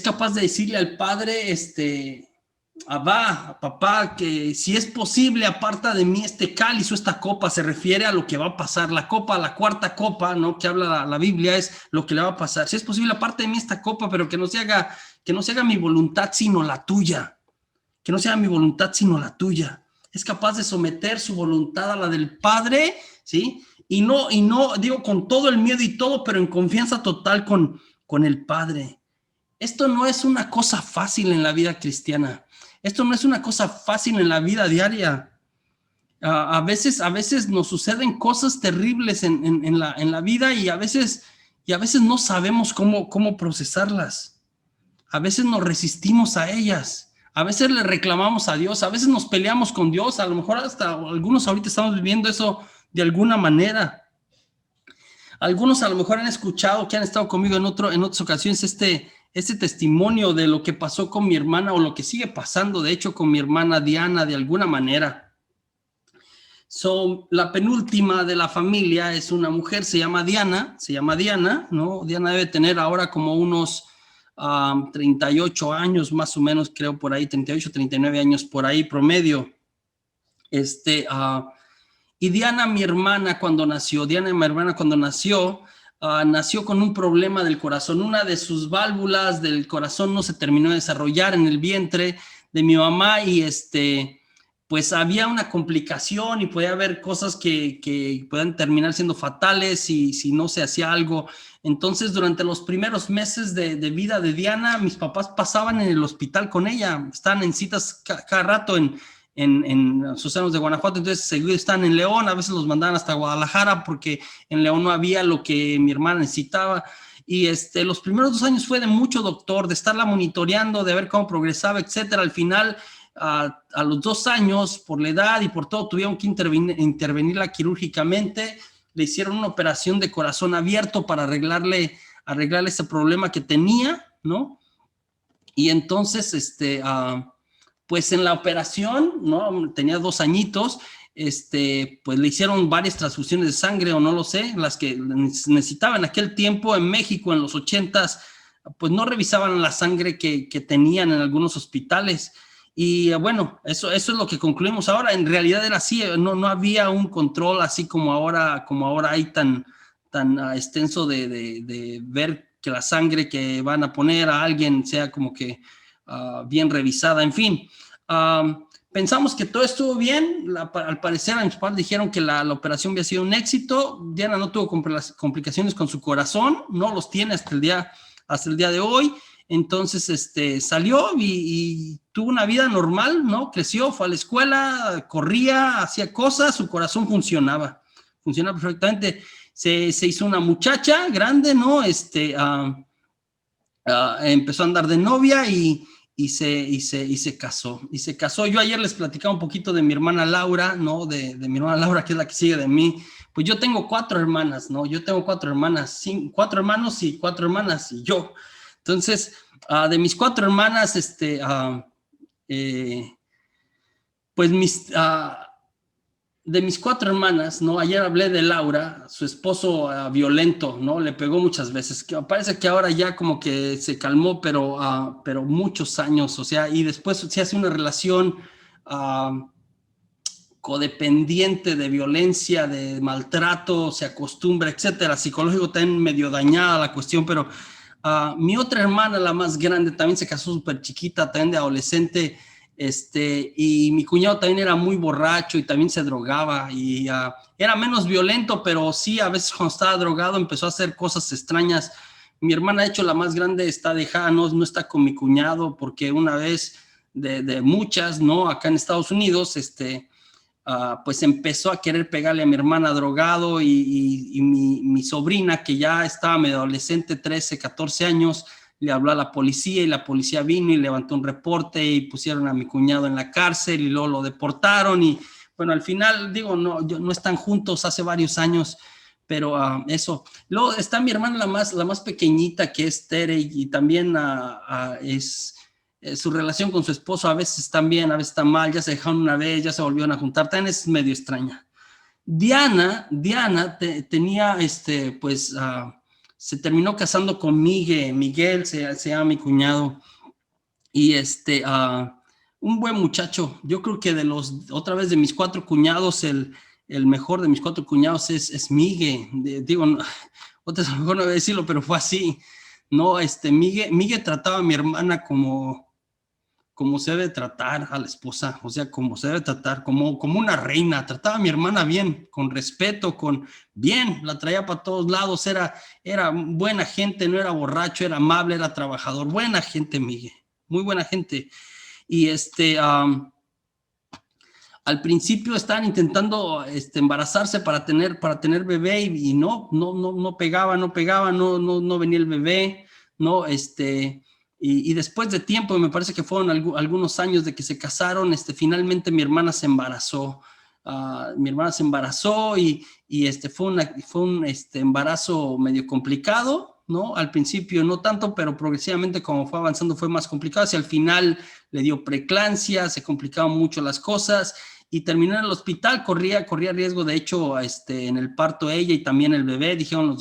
capaz de decirle al Padre, Abba, papá, que si es posible, aparta de mí este cáliz o esta copa. Se refiere a lo que va a pasar. La copa, la cuarta copa, ¿no? Que habla la Biblia, es lo que le va a pasar. Si es posible, aparte de mí esta copa, pero que no se haga mi voluntad, sino la tuya. Que no se haga mi voluntad, sino la tuya. Es capaz de someter su voluntad a la del Padre, ¿sí? Y no digo con todo el miedo y todo, pero en confianza total con el Padre. Esto no es una cosa fácil en la vida cristiana. Esto no es una cosa fácil en la vida diaria. A veces nos suceden cosas terribles en la vida y a veces no sabemos cómo procesarlas. A veces nos resistimos a ellas. A veces le reclamamos a Dios. A veces nos peleamos con Dios. A lo mejor hasta algunos ahorita estamos viviendo eso de alguna manera. Algunos a lo mejor han escuchado, que han estado conmigo en otras ocasiones, este testimonio de lo que pasó con mi hermana, o lo que sigue pasando, de hecho, con mi hermana Diana, de alguna manera. La penúltima de la familia es una mujer, se llama Diana, ¿no? Diana debe tener ahora como unos 38 años, más o menos, creo, por ahí, 38, 39 años, por ahí, promedio. Y Diana, mi hermana, cuando nació, nació con un problema del corazón. Una de sus válvulas del corazón no se terminó de desarrollar en el vientre de mi mamá y pues había una complicación y podía haber cosas que puedan terminar siendo fatales si no se hacía algo. Entonces, durante los primeros meses de vida de Diana, mis papás pasaban en el hospital con ella, estaban en citas cada rato en Sucenos de Guanajuato. Entonces seguido están en León, a veces los mandaban hasta Guadalajara porque en León no había lo que mi hermana necesitaba. Y los primeros 2 años fue de mucho doctor, de estarla monitoreando, de ver cómo progresaba, etcétera. Al final, a los 2 años, por la edad y por todo, tuvieron que intervenirla quirúrgicamente. Le hicieron una operación de corazón abierto para arreglarle ese problema que tenía, ¿no? Y entonces, pues en la operación, ¿no? Tenía 2 añitos, pues le hicieron varias transfusiones de sangre o no lo sé, las que necesitaba en aquel tiempo en México en los 80s, pues no revisaban la sangre que tenían en algunos hospitales. Y bueno, eso es lo que concluimos ahora. En realidad era así, no había un control así como ahora hay tan extenso de ver que la sangre que van a poner a alguien sea como que bien revisada, en fin. Pensamos que todo estuvo bien. Al parecer a mis padres dijeron que la operación había sido un éxito. Diana no tuvo complicaciones con su corazón, no los tiene hasta el día de hoy. Entonces salió y tuvo una vida normal, ¿no? Creció, fue a la escuela, corría, hacía cosas, su corazón funcionaba perfectamente. Se hizo una muchacha grande, ¿no? Empezó a andar de novia y se casó. Yo ayer les platicaba un poquito de mi hermana Laura, ¿no? De mi hermana Laura, que es la que sigue de mí. Pues yo tengo 4 hermanas, ¿no? Yo tengo 4 hermanas, 4 hermanos y 4 hermanas y yo. Entonces, de mis 4 hermanas, pues de mis 4 hermanas, ¿no? Ayer hablé de Laura, su esposo violento, ¿no? Le pegó muchas veces. Parece que ahora ya como que se calmó, pero muchos años, o sea, y después se hace una relación codependiente de violencia, de maltrato, se acostumbra, etcétera. Psicológico también medio dañada la cuestión, pero mi otra hermana, la más grande, también se casó súper chiquita, también de adolescente. Y mi cuñado también era muy borracho y también se drogaba y era menos violento, pero sí, a veces cuando estaba drogado empezó a hacer cosas extrañas. Mi hermana, de hecho, la más grande, está dejada, no está con mi cuñado porque una vez de muchas, ¿no? Acá en Estados Unidos, pues empezó a querer pegarle a mi hermana drogado y mi sobrina, que ya estaba medio adolescente, 13, 14 años, le habló a la policía y la policía vino y levantó un reporte y pusieron a mi cuñado en la cárcel y luego lo deportaron y bueno, al final, digo, no están juntos hace varios años, pero eso. Luego está mi hermana la más pequeñita, que es Tere, y también es su relación con su esposo a veces están bien, a veces están mal, ya se dejaron una vez, ya se volvieron a juntar, también es medio extraña. Diana tenía, pues, se terminó casando con Miguel se llama mi cuñado, y un buen muchacho. Yo creo que otra vez de mis 4 cuñados, el mejor de mis 4 cuñados es Miguel. Digo, otras a lo mejor no voy a decirlo, pero fue así. No, Miguel trataba a mi hermana como se debe tratar a la esposa, o sea, como se debe tratar, como una reina. Trataba a mi hermana bien, con respeto, bien, la traía para todos lados, era buena gente, no era borracho, era amable, era trabajador, buena gente, Miguel, muy buena gente. Y al principio estaban intentando embarazarse para tener bebé y no pegaba, no venía el bebé, no, y después de tiempo, me parece que fueron algunos años de que se casaron, finalmente mi hermana se embarazó. Mi hermana se embarazó y fue un embarazo medio complicado, ¿no? Al principio no tanto, pero progresivamente como fue avanzando fue más complicado. Hacia el final le dio preeclampsia, se complicaban mucho las cosas y terminó en el hospital. Corría riesgo, de hecho, en el parto ella y también el bebé, dijeron los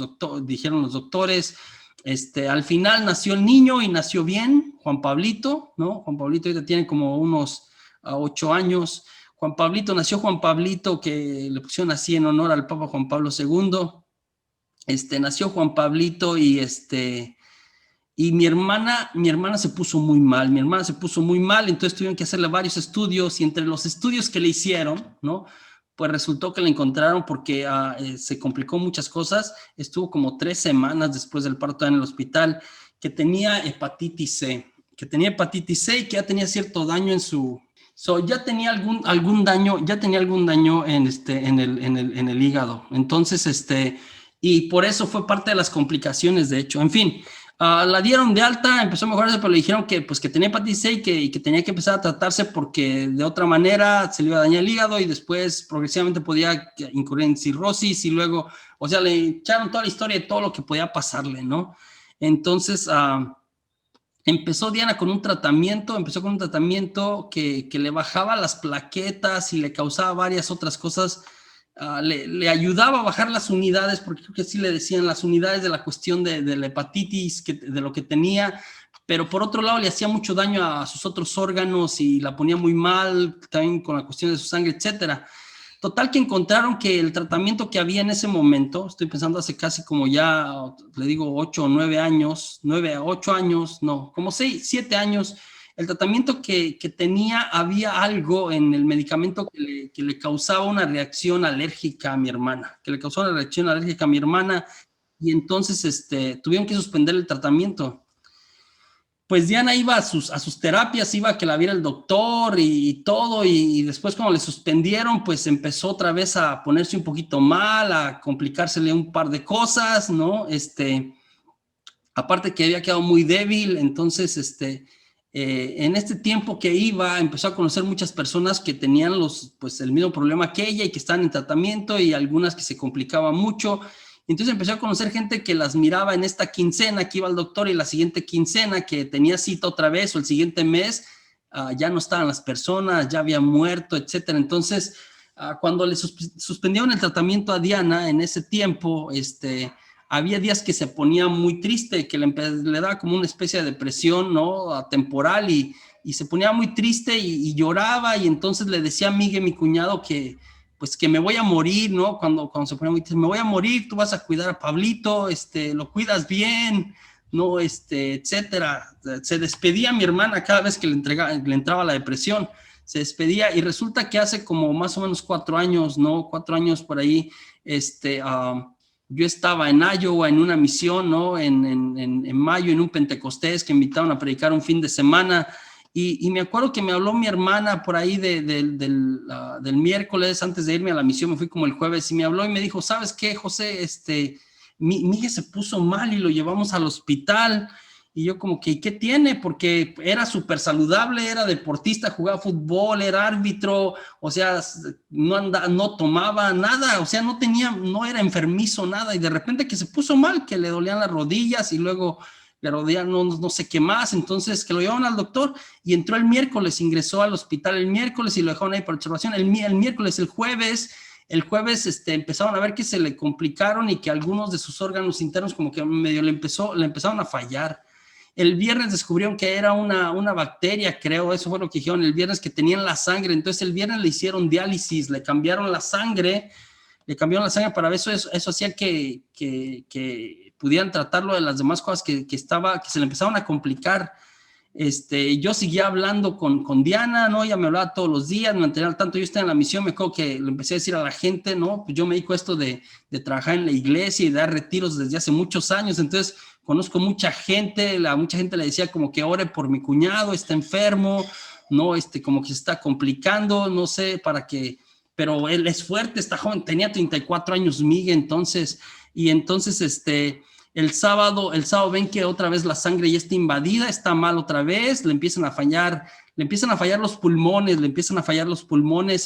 doctores. Al final nació el niño y nació bien, Juan Pablito, ¿no? Juan Pablito ahorita tiene como unos 8 años. Nació Juan Pablito, que le pusieron así en honor al Papa Juan Pablo II. Nació Juan Pablito y mi hermana se puso muy mal, entonces tuvieron que hacerle varios estudios y entre los estudios que le hicieron, ¿no? Pues resultó que la encontraron porque se complicó muchas cosas, estuvo como 3 semanas después del parto en el hospital, que tenía hepatitis C, y que ya tenía cierto daño en su... ya tenía algún daño en el hígado, entonces, y por eso fue parte de las complicaciones, de hecho, en fin. La dieron de alta, empezó a mejorarse, pero le dijeron que tenía hepatitis C y que tenía que empezar a tratarse porque de otra manera se le iba a dañar el hígado y después progresivamente podía incurrir en cirrosis y luego, o sea, le echaron toda la historia de todo lo que podía pasarle, ¿no? Entonces, empezó con un tratamiento que le bajaba las plaquetas y le causaba varias otras cosas. Le ayudaba a bajar las unidades, porque creo que sí le decían las unidades de la cuestión de la hepatitis, de lo que tenía, pero por otro lado le hacía mucho daño a sus otros órganos y la ponía muy mal, también con la cuestión de su sangre, etcétera. Total que encontraron que el tratamiento que había en ese momento, estoy pensando hace casi como ya, le digo 8 o 9 años, 9 a 8 años, no, como 6, 7 años, el tratamiento que tenía, había algo en el medicamento que le causaba una reacción alérgica a mi hermana, que le causó una reacción alérgica a mi hermana, y entonces tuvieron que suspender el tratamiento. Pues Diana iba a sus terapias, iba a que la viera el doctor y todo, y después cuando le suspendieron, pues empezó otra vez a ponerse un poquito mal, a complicársele un par de cosas, ¿no? Aparte que había quedado muy débil, entonces, en este tiempo que iba, empezó a conocer muchas personas que tenían pues el mismo problema que ella y que estaban en tratamiento, y algunas que se complicaban mucho. Entonces empezó a conocer gente que las miraba en esta quincena que iba al doctor, y la siguiente quincena que tenía cita otra vez, o el siguiente mes, ya no estaban las personas, ya había muerto, etcétera. Entonces, cuando le suspendieron el tratamiento a Diana en ese tiempo, había días que se ponía muy triste, que le daba como una especie de depresión, ¿no? Temporal, y se ponía muy triste y lloraba, y entonces le decía a Miguel, mi cuñado, que pues que me voy a morir, ¿no? Cuando se ponía muy triste, me voy a morir, tú vas a cuidar a Pablito, lo cuidas bien, ¿no? Etcétera. Se despedía a mi hermana cada vez que le entraba la depresión, se despedía, y resulta que hace como más o menos 4 años, ¿no? 4 años por ahí, yo estaba en Iowa en una misión, ¿no? En mayo, en un Pentecostés que invitaron a predicar un fin de semana, y me acuerdo que me habló mi hermana por ahí del miércoles, antes de irme a la misión, me fui como el jueves, y me habló y me dijo, ¿sabes qué, José? Miguel se puso mal y lo llevamos al hospital. Y yo como que, ¿qué tiene? Porque era súper saludable, era deportista, jugaba fútbol, era árbitro, o sea, no tomaba nada, o sea, no era enfermizo, nada, y de repente que se puso mal, que le dolían las rodillas, y luego le dolían no sé qué más, entonces que lo llevaron al doctor, y entró el miércoles, ingresó al hospital el miércoles, y lo dejaron ahí por observación el miércoles, el jueves empezaron a ver que se le complicaron, y que algunos de sus órganos internos como que medio le empezaron a fallar. El viernes descubrieron que era una bacteria, creo, eso fue lo que dijeron el viernes, que tenía en la sangre. Entonces el viernes le hicieron diálisis, le cambiaron la sangre para ver eso hacía que pudieran tratarlo de las demás cosas que se le empezaron a complicar. Yo seguía hablando con Diana, ¿no? Ella me hablaba todos los días, me mantenía al tanto. Yo estaba en la misión, me acuerdo que le empecé a decir a la gente, ¿no? Pues yo me dedico a esto de trabajar en la iglesia y dar retiros desde hace muchos años, entonces conozco mucha gente, mucha gente le decía como que ore por mi cuñado, está enfermo, ¿no? Como que se está complicando, no sé, pero él es fuerte, está joven, tenía 34 años, Miguel, entonces, el sábado ven que otra vez la sangre ya está invadida, está mal otra vez, le empiezan a fallar los pulmones,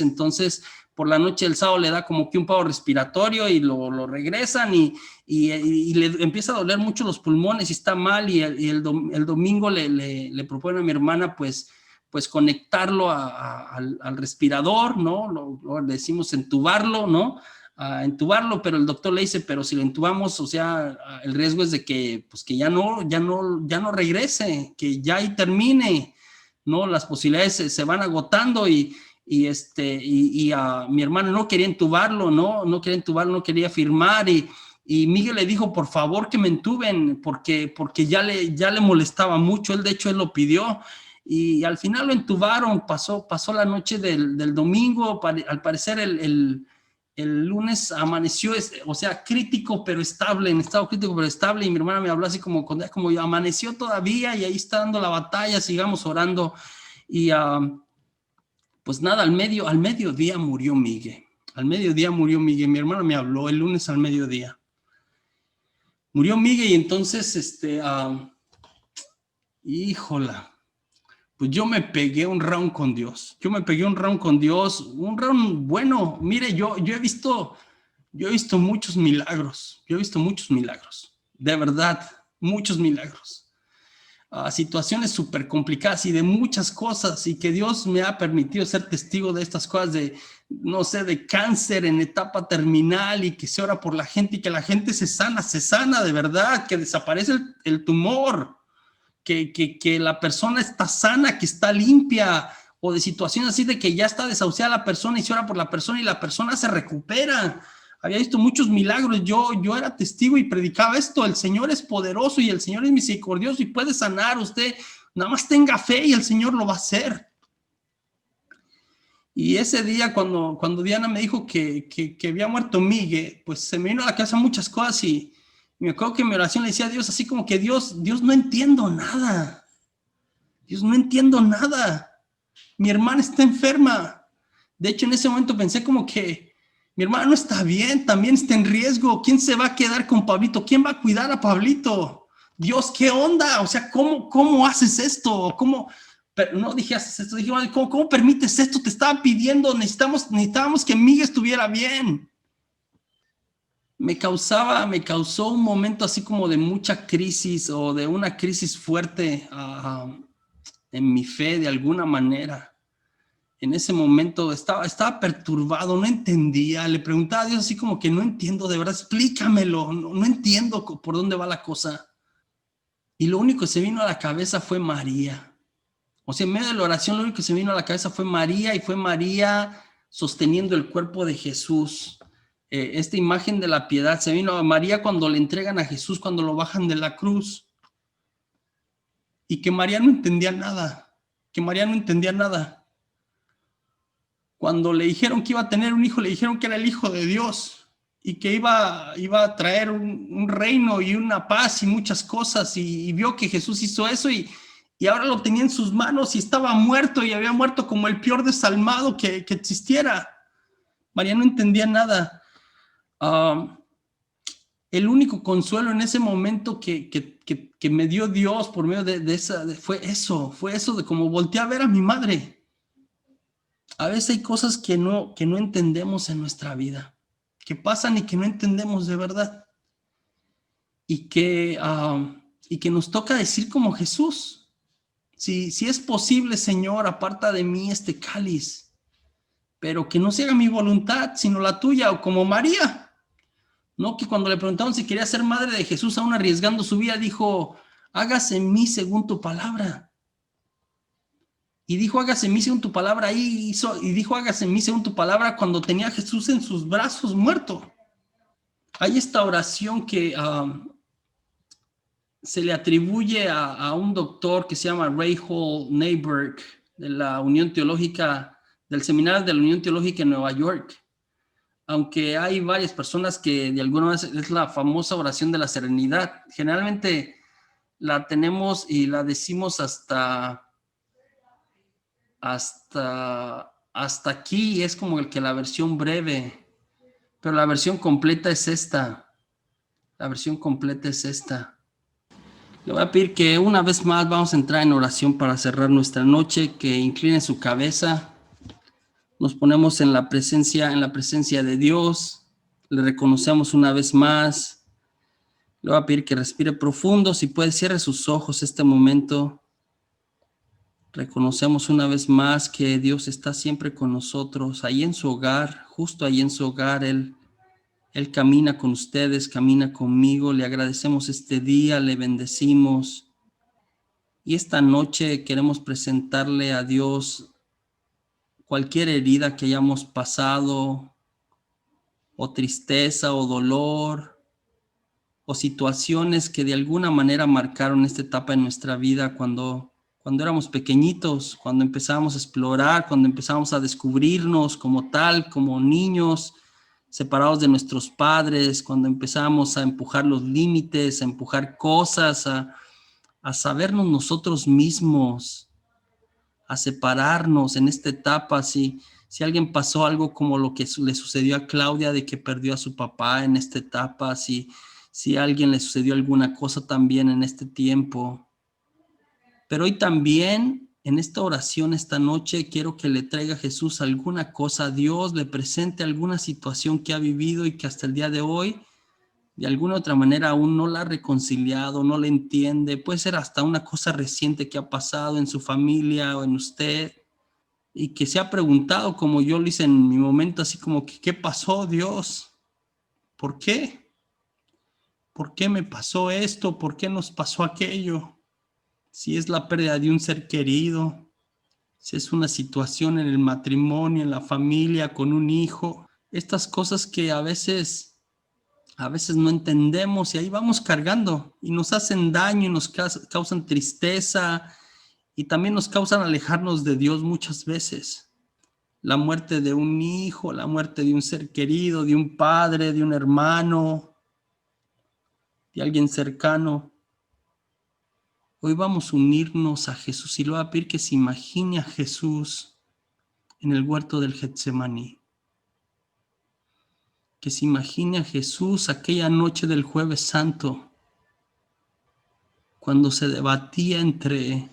entonces por la noche del sábado le da como que un paro respiratorio y lo regresan, y le empieza a doler mucho los pulmones y está mal, y el domingo le proponen a mi hermana pues conectarlo al respirador, ¿no? Lo decimos entubarlo, ¿no? Entubarlo, pero el doctor le dice, pero si lo entubamos, o sea, el riesgo es de que, pues que ya no regrese, que ya ahí termine, ¿no? Las posibilidades se van agotando, y mi hermano no quería entubarlo, ¿no? No quería entubarlo, no quería firmar, y Miguel le dijo, por favor que me entuben, porque ya le molestaba mucho, él de hecho él lo pidió, y al final lo entubaron, pasó la noche del domingo, al parecer el lunes amaneció, o sea, crítico pero estable, en estado crítico pero estable, y mi hermana me habló así como amaneció todavía y ahí está dando la batalla, sigamos orando, y pues nada, al mediodía murió Miguel, mi hermana me habló el lunes al mediodía, murió Miguel, y entonces, híjola, pues yo me pegué un round con Dios, un round bueno. Mire, yo he visto muchos milagros, de verdad, muchos milagros. situaciones súper complicadas y de muchas cosas, y que Dios me ha permitido ser testigo de estas cosas, de, no sé, de cáncer en etapa terminal, y que se ora por la gente y que la gente se sana de verdad, que desaparece el tumor, que la persona está sana, que está limpia, o de situaciones así de que ya está desahuciada la persona y se ora por la persona y la persona se recupera. Había visto muchos milagros, yo era testigo y predicaba esto: el Señor es poderoso y el Señor es misericordioso y puede sanar. Usted nada más tenga fe y el Señor lo va a hacer. Y ese día cuando Diana me dijo que había muerto Miguel, pues se me vino a la cabeza muchas cosas, y me acuerdo que en mi oración le decía a Dios así como que Dios, no entiendo nada. Dios, no entiendo nada. Mi hermana está enferma. De hecho, en ese momento pensé como que mi hermana no está bien, también está en riesgo. ¿Quién se va a quedar con Pablito? ¿Quién va a cuidar a Pablito? Dios, ¿qué onda? O sea, ¿cómo haces esto? ¿Cómo? Pero no dije haces esto, dije, ¿cómo permites esto? Te estaba pidiendo, necesitábamos que Miguel estuviera bien. Me causó un momento así como de mucha crisis, o de una crisis fuerte en mi fe de alguna manera. En ese momento estaba perturbado, no entendía, le preguntaba a Dios así como que no entiendo, de verdad, explícamelo, no entiendo por dónde va la cosa. Y lo único que se vino a la cabeza fue María. O sea, en medio de la oración lo único que se vino a la cabeza fue María, y fue María sosteniendo el cuerpo de Jesús. Esta imagen de la piedad se vino a María cuando le entregan a Jesús, cuando lo bajan de la cruz, y que María no entendía nada, Cuando le dijeron que iba a tener un hijo, le dijeron que era el Hijo de Dios y que iba a traer un reino y una paz y muchas cosas, y vio que Jesús hizo eso, y ahora lo tenía en sus manos, y estaba muerto, y había muerto como el peor desalmado que existiera. María no entendía nada. El único consuelo en ese momento que me dio Dios por medio fue eso de como volteé a ver a mi madre. A veces hay cosas que no entendemos en nuestra vida, que pasan y que no entendemos de verdad, y que nos toca decir como Jesús: si es posible, Señor, aparta de mí este cáliz, pero que no se haga mi voluntad, sino la tuya. O como María, ¿no? Que cuando le preguntaron si quería ser madre de Jesús, aún arriesgando su vida, dijo: hágase en mí según tu palabra. Y dijo: hágase en mí según tu palabra. Y dijo: hágase en mí según tu palabra cuando tenía a Jesús en sus brazos muerto. Hay esta oración que se le atribuye a un doctor que se llama Reinhold Niebuhr, de la Unión Teológica, del Seminario de la Unión Teológica en Nueva York. Aunque hay varias personas que de alguna manera es la famosa oración de la serenidad. Generalmente la tenemos y la decimos hasta aquí, es como el que la versión breve, pero la versión completa es esta. Le voy a pedir que una vez más vamos a entrar en oración para cerrar nuestra noche, que incline su cabeza. Nos ponemos en la presencia de Dios, le reconocemos una vez más. Le voy a pedir que respire profundo, si puede cierre sus ojos este momento. Reconocemos una vez más que Dios está siempre con nosotros, ahí en su hogar, justo ahí en su hogar. Él camina con ustedes, camina conmigo. Le agradecemos este día, le bendecimos. Y esta noche queremos presentarle a Dios cualquier herida que hayamos pasado, o tristeza, o dolor, o situaciones que de alguna manera marcaron esta etapa en nuestra vida cuando éramos pequeñitos, cuando empezamos a explorar, cuando empezamos a descubrirnos como tal, como niños separados de nuestros padres, cuando empezamos a empujar los límites, a empujar cosas, a sabernos nosotros mismos, a separarnos en esta etapa. Si alguien pasó algo como lo que le sucedió a Claudia, de que perdió a su papá en esta etapa, si a alguien le sucedió alguna cosa también en este tiempo. Pero hoy también, en esta oración, esta noche, quiero que le traiga a Jesús alguna cosa, a Dios le presente alguna situación que ha vivido y que hasta el día de hoy de alguna otra manera aún no la ha reconciliado, no la entiende, puede ser hasta una cosa reciente que ha pasado en su familia o en usted, y que se ha preguntado, como yo lo hice en mi momento, así como que, ¿qué pasó, Dios? ¿Por qué? ¿Por qué me pasó esto? ¿Por qué nos pasó aquello? Si es la pérdida de un ser querido, si es una situación en el matrimonio, en la familia, con un hijo, estas cosas que a veces no entendemos y ahí vamos cargando y nos hacen daño y nos causan tristeza y también nos causan alejarnos de Dios muchas veces. La muerte de un hijo, la muerte de un ser querido, de un padre, de un hermano, de alguien cercano. Hoy vamos a unirnos a Jesús y le voy a pedir que se imagine a Jesús en el huerto del Getsemaní. Que se imagine a Jesús aquella noche del Jueves Santo, cuando se debatía entre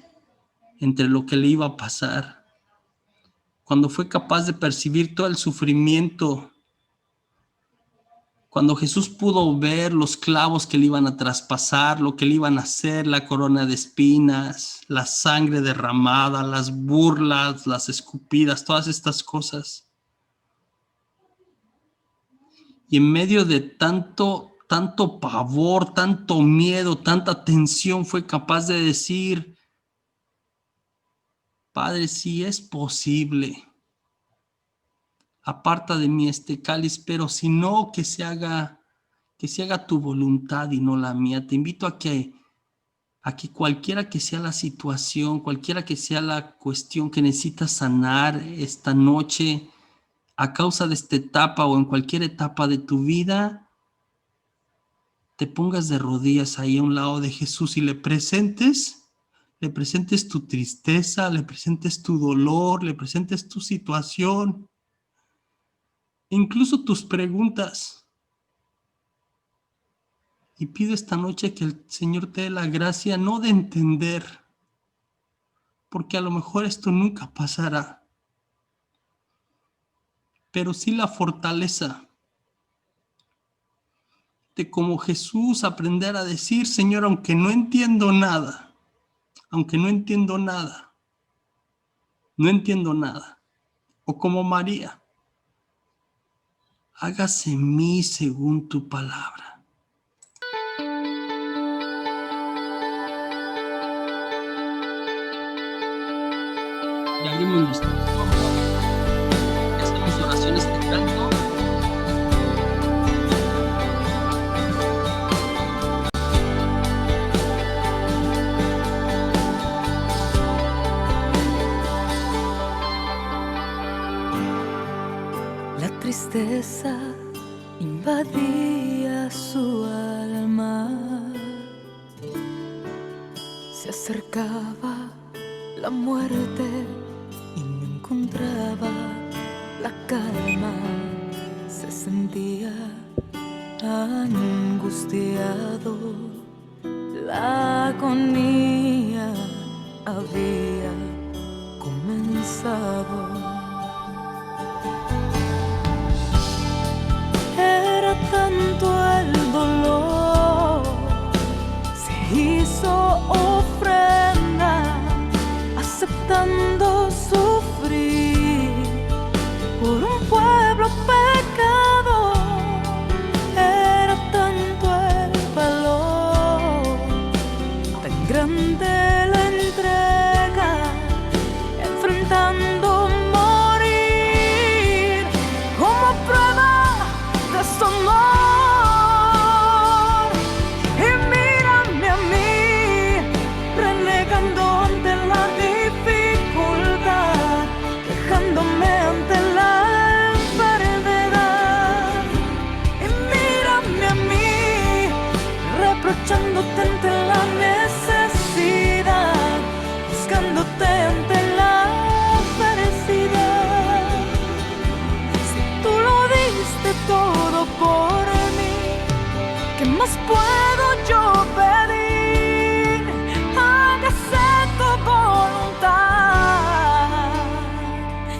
lo que le iba a pasar, cuando fue capaz de percibir todo el sufrimiento, cuando Jesús pudo ver los clavos que le iban a traspasar, lo que le iban a hacer, la corona de espinas, la sangre derramada, las burlas, las escupidas, todas estas cosas. Y en medio de tanto pavor, tanto miedo, tanta tensión, fue capaz de decir: Padre, si es posible, aparta de mí este cáliz, pero si no, que se haga tu voluntad y no la mía. Te invito a que cualquiera que sea la situación, cualquiera que sea la cuestión que necesitas sanar esta noche, a causa de esta etapa o en cualquier etapa de tu vida, te pongas de rodillas ahí a un lado de Jesús y le presentes tu tristeza, le presentes tu dolor, le presentes tu situación, incluso tus preguntas. Y pido esta noche que el Señor te dé la gracia no de entender, porque a lo mejor esto nunca pasará, pero sí la fortaleza de, como Jesús, aprender a decir: Señor, aunque no entiendo nada, o como María, hágase en mí según tu palabra. Y abrimos nuestros ojos. Hacemos oraciones de canto. La tristeza invadía su alma, se acercaba la muerte y no encontraba la calma, se sentía angustiado, la agonía había comenzado. Era tanto el dolor, se hizo ofrenda, aceptando sufrir por un pueblo pecador. Era tanto el valor, tan grande la entrega, enfrentando morir como prueba de su amor. Y mírame a mí, renegando ante la dificultad, dejándome ante la enfermedad. Y mírame a mí, reprochándote ante la necesidad, buscándote ante la felicidad. Si tú lo diste todo por mí, ¿qué más puedo yo pedir? Hágase tu voluntad en mí.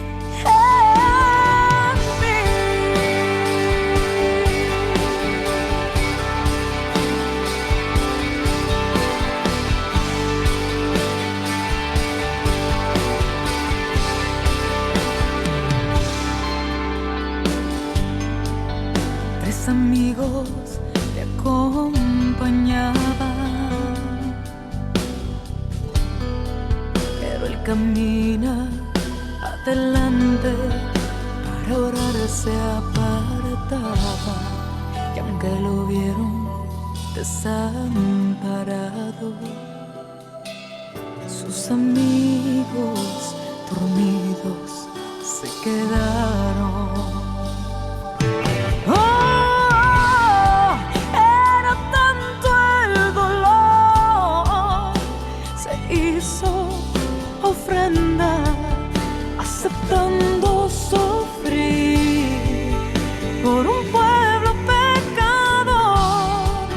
camina adelante, para orar se apartaba, y aunque lo vieron desamparado, sus amigos dormidos se quedaron. Oh, era tanto el dolor, se hizo ofrenda, aceptando sufrir por un pueblo pecador.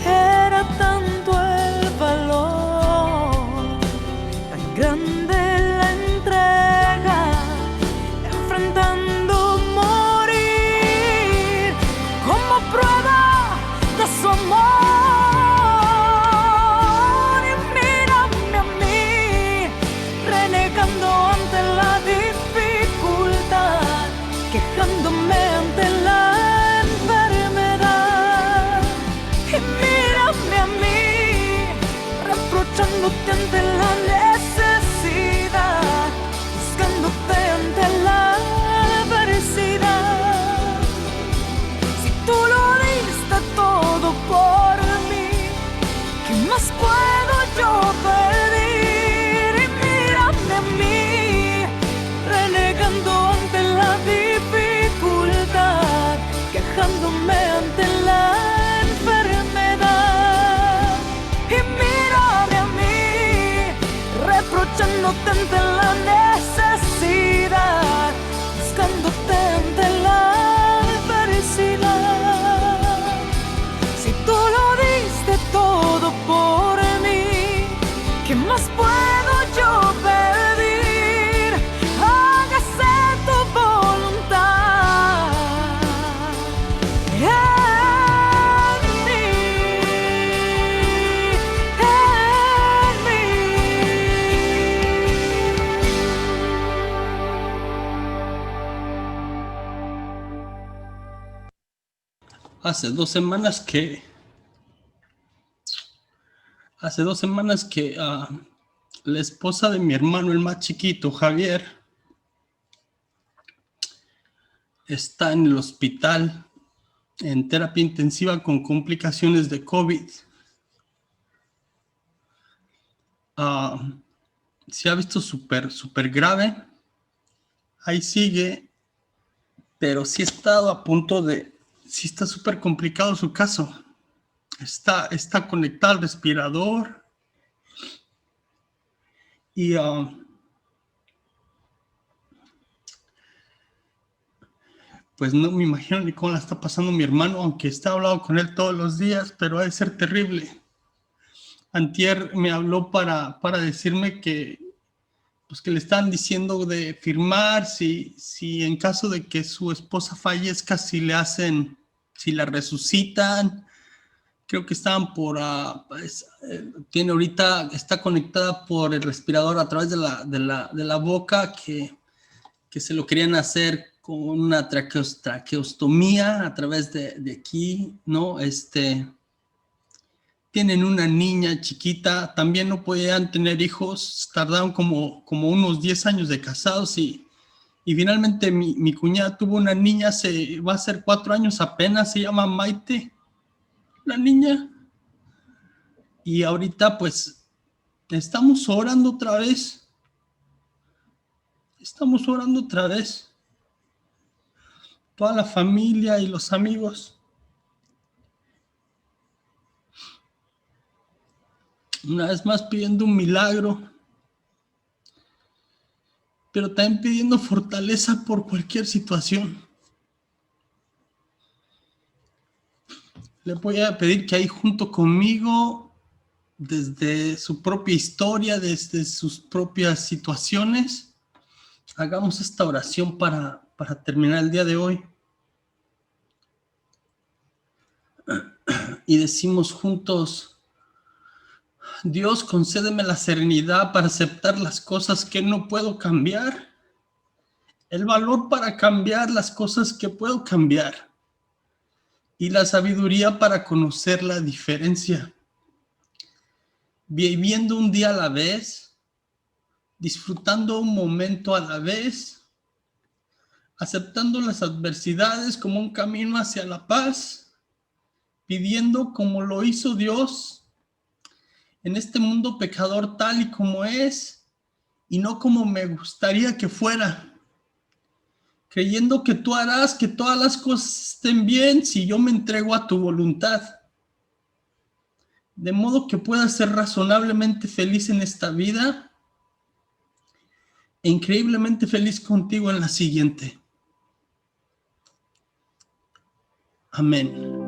Era tanto el valor, tan grande la entrega, enfrentando morir como prueba de su amor. Y mírame a mí, renegando ante la dificultad, quejándome ante la enfermedad. Y mírame a mí, reprochándote ante la necesidad, buscándote ante la adversidad. Si tú lo diste todo por mí, ¿qué más puedo yo pedir? Y mírame a mí, renegando ante la dificultad, quejándome ante la enfermedad. Y mírame a mí, reprochándote ante la necesidad, buscándote ante la adversidad. Si tú lo diste todo por mí, ¿qué más puedo yo pedir? Hágase tu voluntad en mí, en mí. Hace 2 semanas que la esposa de mi hermano, el más chiquito, Javier, está en el hospital en terapia intensiva con complicaciones de COVID. Se ha visto súper grave. Ahí sigue, pero sí ha estado a punto de... Sí está súper complicado su caso. Está conectado al respirador y pues no me imagino ni cómo la está pasando mi hermano, aunque está hablando con él todos los días, pero ha de ser terrible. Antier me habló para decirme que le están diciendo de firmar si en caso de que su esposa fallezca, si la resucitan. Creo que estaban está conectada por el respirador a través de la boca, que se lo querían hacer con una traqueostomía a través de aquí, ¿no? Tienen una niña chiquita, también no podían tener hijos, tardaron como unos 10 años de casados y finalmente mi cuñada tuvo una niña, va a ser 4 años apenas, se llama Maite, la niña. Y ahorita pues estamos orando otra vez. Toda la familia y los amigos. Una vez más pidiendo un milagro, pero también pidiendo fortaleza por cualquier situación. Le voy a pedir que ahí junto conmigo, desde su propia historia, desde sus propias situaciones, hagamos esta oración para terminar el día de hoy. Y decimos juntos: Dios, concédeme la serenidad para aceptar las cosas que no puedo cambiar, el valor para cambiar las cosas que puedo cambiar y la sabiduría para conocer la diferencia. Viviendo un día a la vez, disfrutando un momento a la vez, aceptando las adversidades como un camino hacia la paz, pidiendo como lo hizo Dios en este mundo pecador tal y como es, y no como me gustaría que fuera. Creyendo que tú harás que todas las cosas estén bien si yo me entrego a tu voluntad. De modo que pueda ser razonablemente feliz en esta vida e increíblemente feliz contigo en la siguiente. Amén.